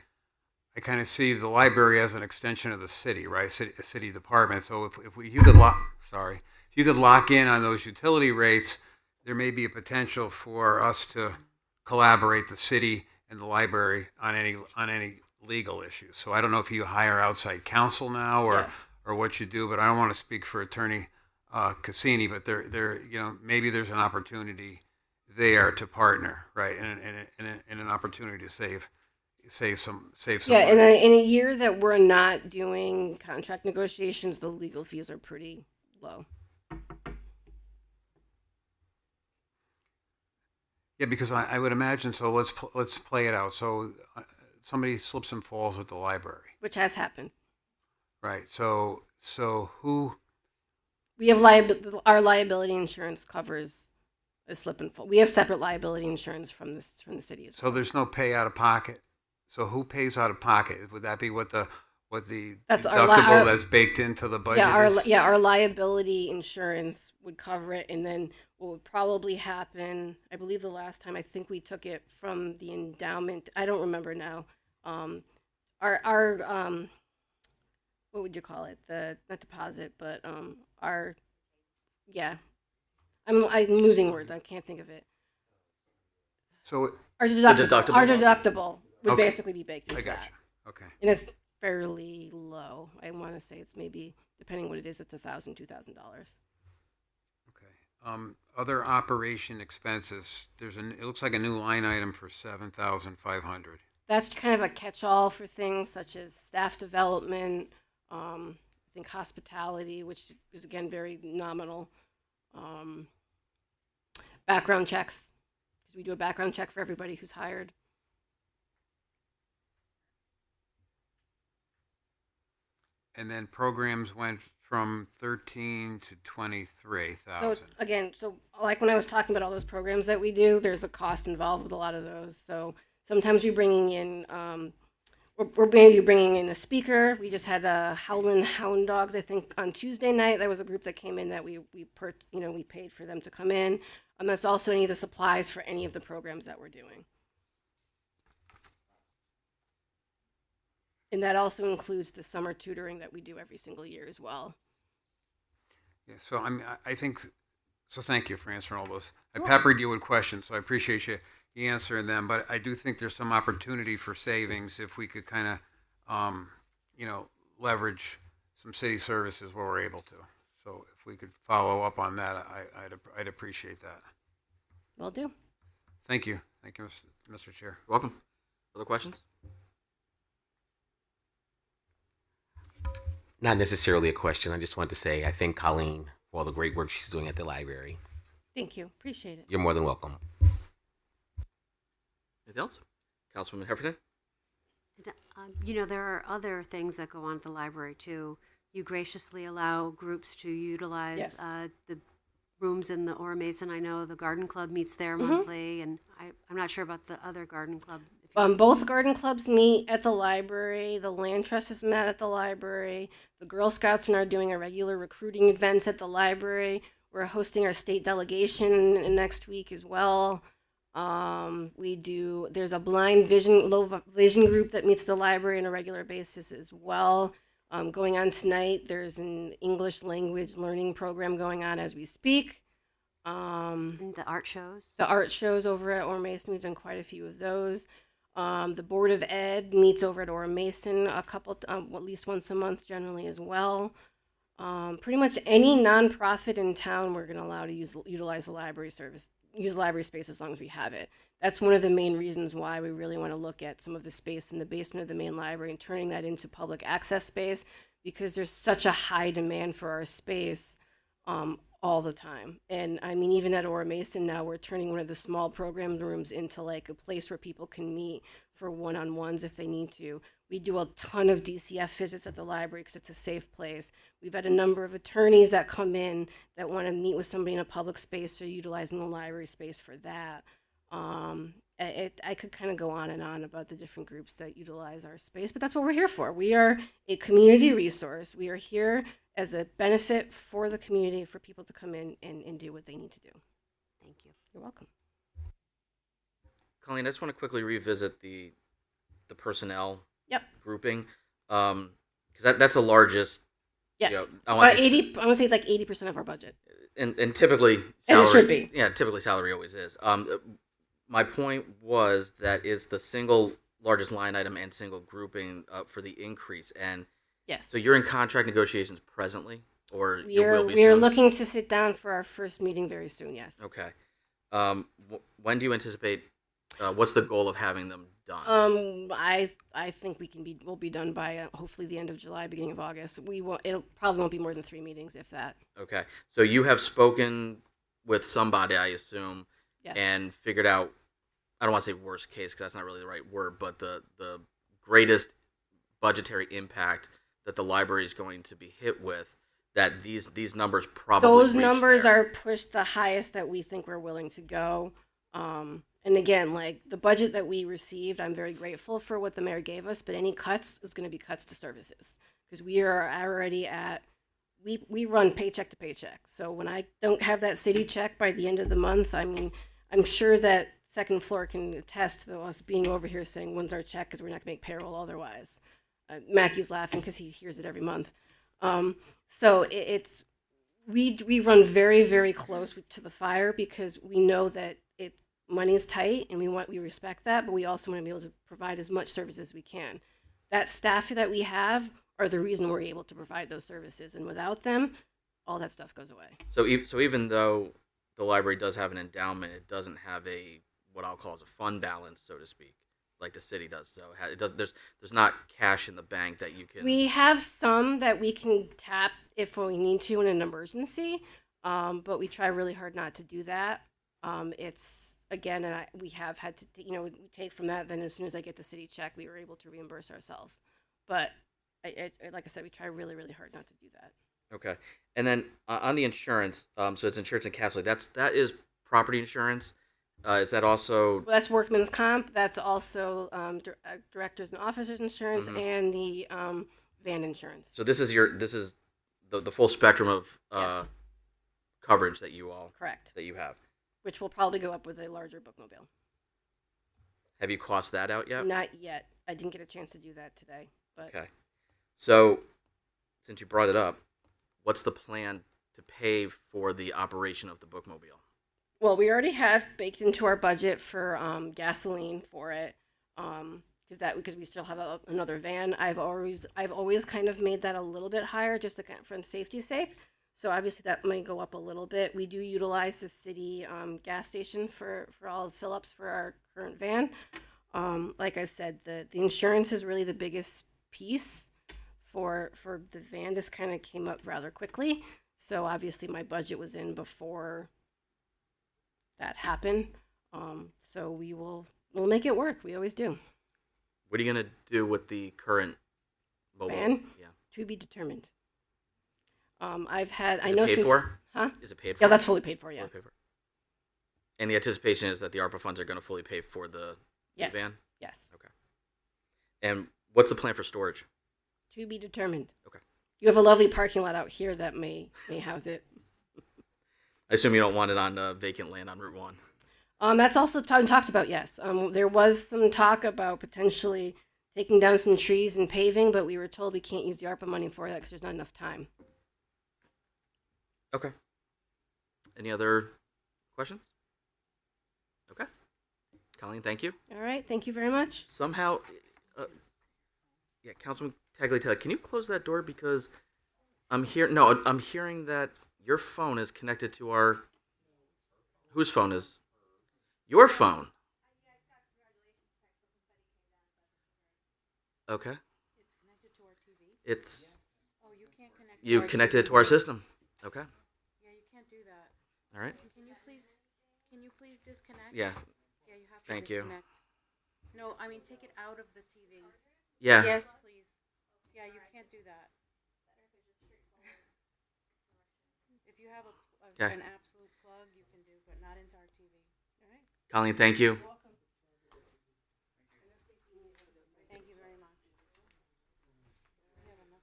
of see the library as an extension of the city, right? City department. So if you could lock in on those utility rates, there may be a potential for us to collaborate, the city and the library, on any legal issues. So I don't know if you hire outside counsel now or what you do, but I don't want to speak for Attorney Cassini, but there maybe there's an opportunity there to partner, right, and an opportunity to save some. Yeah, in a year that we're not doing contract negotiations, the legal fees are pretty low. Yeah, because I would imagine. So let's play it out. So somebody slips and falls at the library, Which has happened. right? So who? We have our liability insurance covers a slip and fall. We have separate liability insurance from the city as well. So there's no pay out of pocket. So who pays out of pocket? Would that be what the That's deductible that's baked into the budget is? Our liability insurance would cover it, and then what would probably happen, I believe the last time, I think we took it from the endowment. I don't remember now. Our what would you call it? Not deposit, but I'm losing words. I can't think of it. So Our deductible. deductible. Our deductible would Okay. basically be baked into I got that. you. Okay. And it's fairly low. I want to say it's maybe, depending what it is, it's $1,000, $2,000. Okay. Other operation expenses. It looks like a new line item for $7,500. That's kind of a catch-all for things such as staff development, I think hospitality, which is again very nominal. Background checks, because we do a background check for everybody who's hired. And then programs went from 13 to So 23,000. again, so like when I was talking about all those programs that we do, there's a cost involved with a lot of those. So sometimes we're bringing in, we're maybe bringing in a speaker. We just had Howlin' Hound Dogs, I think, on Tuesday night. There was a group that came in that we paid for them to come in. That's also any of the supplies for any of the programs that we're doing. And that also includes the summer tutoring that we do every single year as well. Yeah, so I think, so thank you for answering all those. I peppered you with questions, so I appreciate you answering them, but I do think there's some opportunity for savings if we could kind of, leverage some city services where we're able to. So if we could follow up on that, I'd appreciate that. Will do. Thank you. Thank you, Mr. Chair. You're welcome. Other questions? Not necessarily a question. I just want to say I thank Colleen for all the great work she's doing at the library. Thank you. Appreciate it. You're more than welcome. Anything else? Councilwoman Heffernan? There are other things that go on at the library too. You graciously allow groups to utilize Yes. The rooms in the Ora Mason. I know the garden club meets there monthly, and I'm not sure about the other garden club. Both garden clubs meet at the library. The land trust is met at the library. The Girl Scouts are now doing our regular recruiting events at the library. We're hosting our state delegation next week as well. There's a low vision group that meets the library on a regular basis as well. Going on tonight, there's an English language learning program going on as we speak. And the art shows. The art shows over at Ora Mason, we've done quite a few of those. The Board of Ed meets over at Ora Mason at least once a month generally as well. Pretty much any nonprofit in town we're going to allow to utilize the library space as long as we have it. That's one of the main reasons why we really want to look at some of the space in the basement of the main library and turning that into public access space, because there's such a high demand for our space all the time. And I mean, even at Ora Mason now, we're turning one of the small program rooms into like a place where people can meet for one-on-ones if they need to. We do a ton of DCF visits at the library because it's a safe place. We've had a number of attorneys that come in that want to meet with somebody in a public space, or utilizing the library space for that. I could kind of go on and on about the different groups that utilize our space, but that's what we're here for. We are a community resource. We are here as a benefit for the community, for people to come in and do what they need to do. Thank you. You're welcome. Colleen, I just want to quickly revisit the personnel Yep. grouping, because that's the largest. Yes. You know, It's I want about to 80. I want to say it's like 80% of our budget. and typically As salary, it should be. Yeah, typically salary always is. My point was that is the single largest line item and single grouping for the increase, and Yes. so you're in contract negotiations presently, or you will be We are soon? looking to sit down for our first meeting very soon. Yes. Okay. When do you anticipate? What's the goal of having them done? I think we'll be done by hopefully the end of July, beginning of August. It'll probably won't be more than 3 meetings, if that. Okay. So you have spoken with somebody, I assume, Yes. and figured out. I don't want to say worst case because that's not really the right word, but the greatest budgetary impact that the library is going to be hit with. That these numbers probably Those reach numbers there. are pushed the highest that we think we're willing to go. And again, like the budget that we received, I'm very grateful for what the mayor gave us, but any cuts is going to be cuts to services, because we are already at, we run paycheck to paycheck. So when I don't have that city check by the end of the month, I mean, I'm sure that second floor can attest to us being over here saying, when's our check? Because we're not going to make payroll otherwise. Mackey's laughing because he hears it every month. So we run very, very close to the fire, because we know that money's tight, and we respect that, but we also want to be able to provide as much service as we can. That staff that we have are the reason we're able to provide those services, and without them, all that stuff goes away. So even though the library does have an endowment, it doesn't have what I'll call as a fund balance, so to speak, like the city does. So it does. There's not cash in the bank that you can. We have some that we can tap if we need to in an emergency, but we try really hard not to do that. It's again, and we have had to, we take from that. Then as soon as I get the city check, we were able to reimburse ourselves. But like I said, we try really, really hard not to do that. Okay. And then on the insurance, so it's insurance and casualty. That is property insurance. Is that also? Well, that's workman's comp. That's also directors and officers insurance Mhm. and the van insurance. So this is the full spectrum of Yes. coverage that you Correct. that you have. Which will probably go up with a larger bookmobile. Have you cost that out yet? Not yet. I didn't get a chance to do that today. But Okay. So since you brought it up, what's the plan to pay for the operation of the bookmobile? well, we already have baked into our budget for gasoline for it. Because we still have another van. I've always kind of made that a little bit higher just to for safety sake. So obviously that might go up a little bit. We do utilize the city gas station for all the fill-ups for our current van. Like I said, the insurance is really the biggest piece for the van. This kind of came up rather quickly. So obviously my budget was in before that happened. So we'll make it work. We always do. What are you gonna do with the current mobile? Van? Yeah. To be determined. I've had. Is I it know paid some. for? Huh? Is it paid for? Yeah, that's fully paid for. Yeah. Fully paid for. And the anticipation is that the ARPA funds are going to fully pay for the Yes. van? Yes. Okay. And what's the plan for storage? To be determined. Okay. You have a lovely parking lot out here that may house it. I assume you don't want it on vacant land on Route 1. That's also talked about. Yes. There was some talk about potentially taking down some trees and paving, but we were told we can't use the ARPA money for that because there's not enough time. Okay. Any other questions? Okay. Colleen, thank you. All right. Thank you very much. Somehow, yeah, Councilman Tagliatelle, can you close that door because I'm hearing that your phone is connected to our. Whose phone is? Your phone. Okay. It's connected to our TV. It's. Oh, you can't connect. You connected it to our system. Okay. Yeah, you can't do that. All right. Can you please disconnect? Yeah. Yeah, you have to Thank you. disconnect. No, I mean take it out of the TV. Yeah. Yes, please. Yeah, you can't do that. If you have Okay. an absolute plug, you can do, but not into our TV. All right. Colleen, thank you. Thank you very much. We have enough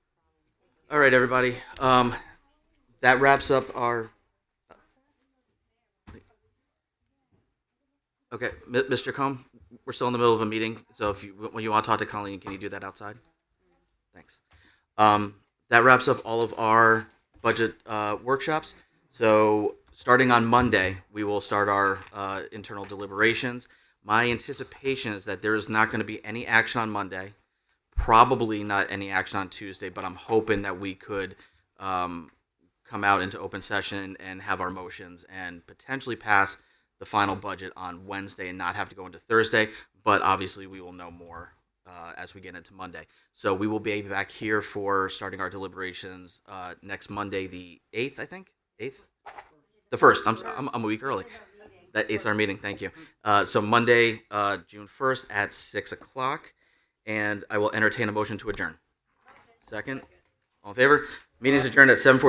problems. All right, everybody. That wraps up our. Okay, Mr. Combe, we're still in the middle of a meeting, so when you want to talk to Colleen, can you do that outside? Thanks. That wraps up all of our budget workshops. So starting on Monday, we will start our internal deliberations. My anticipation is that there is not going to be any action on Monday, probably not any action on Tuesday, but I'm hoping that we could come out into open session and have our motions and potentially pass the final budget on Wednesday and not have to go into Thursday. But obviously, we will know more as we get into Monday. So we will be back here for starting our deliberations next Monday, the 8th, I think? 8th? The 1st. I'm a week early. That 8th our meeting. Thank you. So Monday, June 1st at 6 o'clock. And I will entertain a motion to adjourn. Second. All in favor? Meeting is adjourned at 7:40.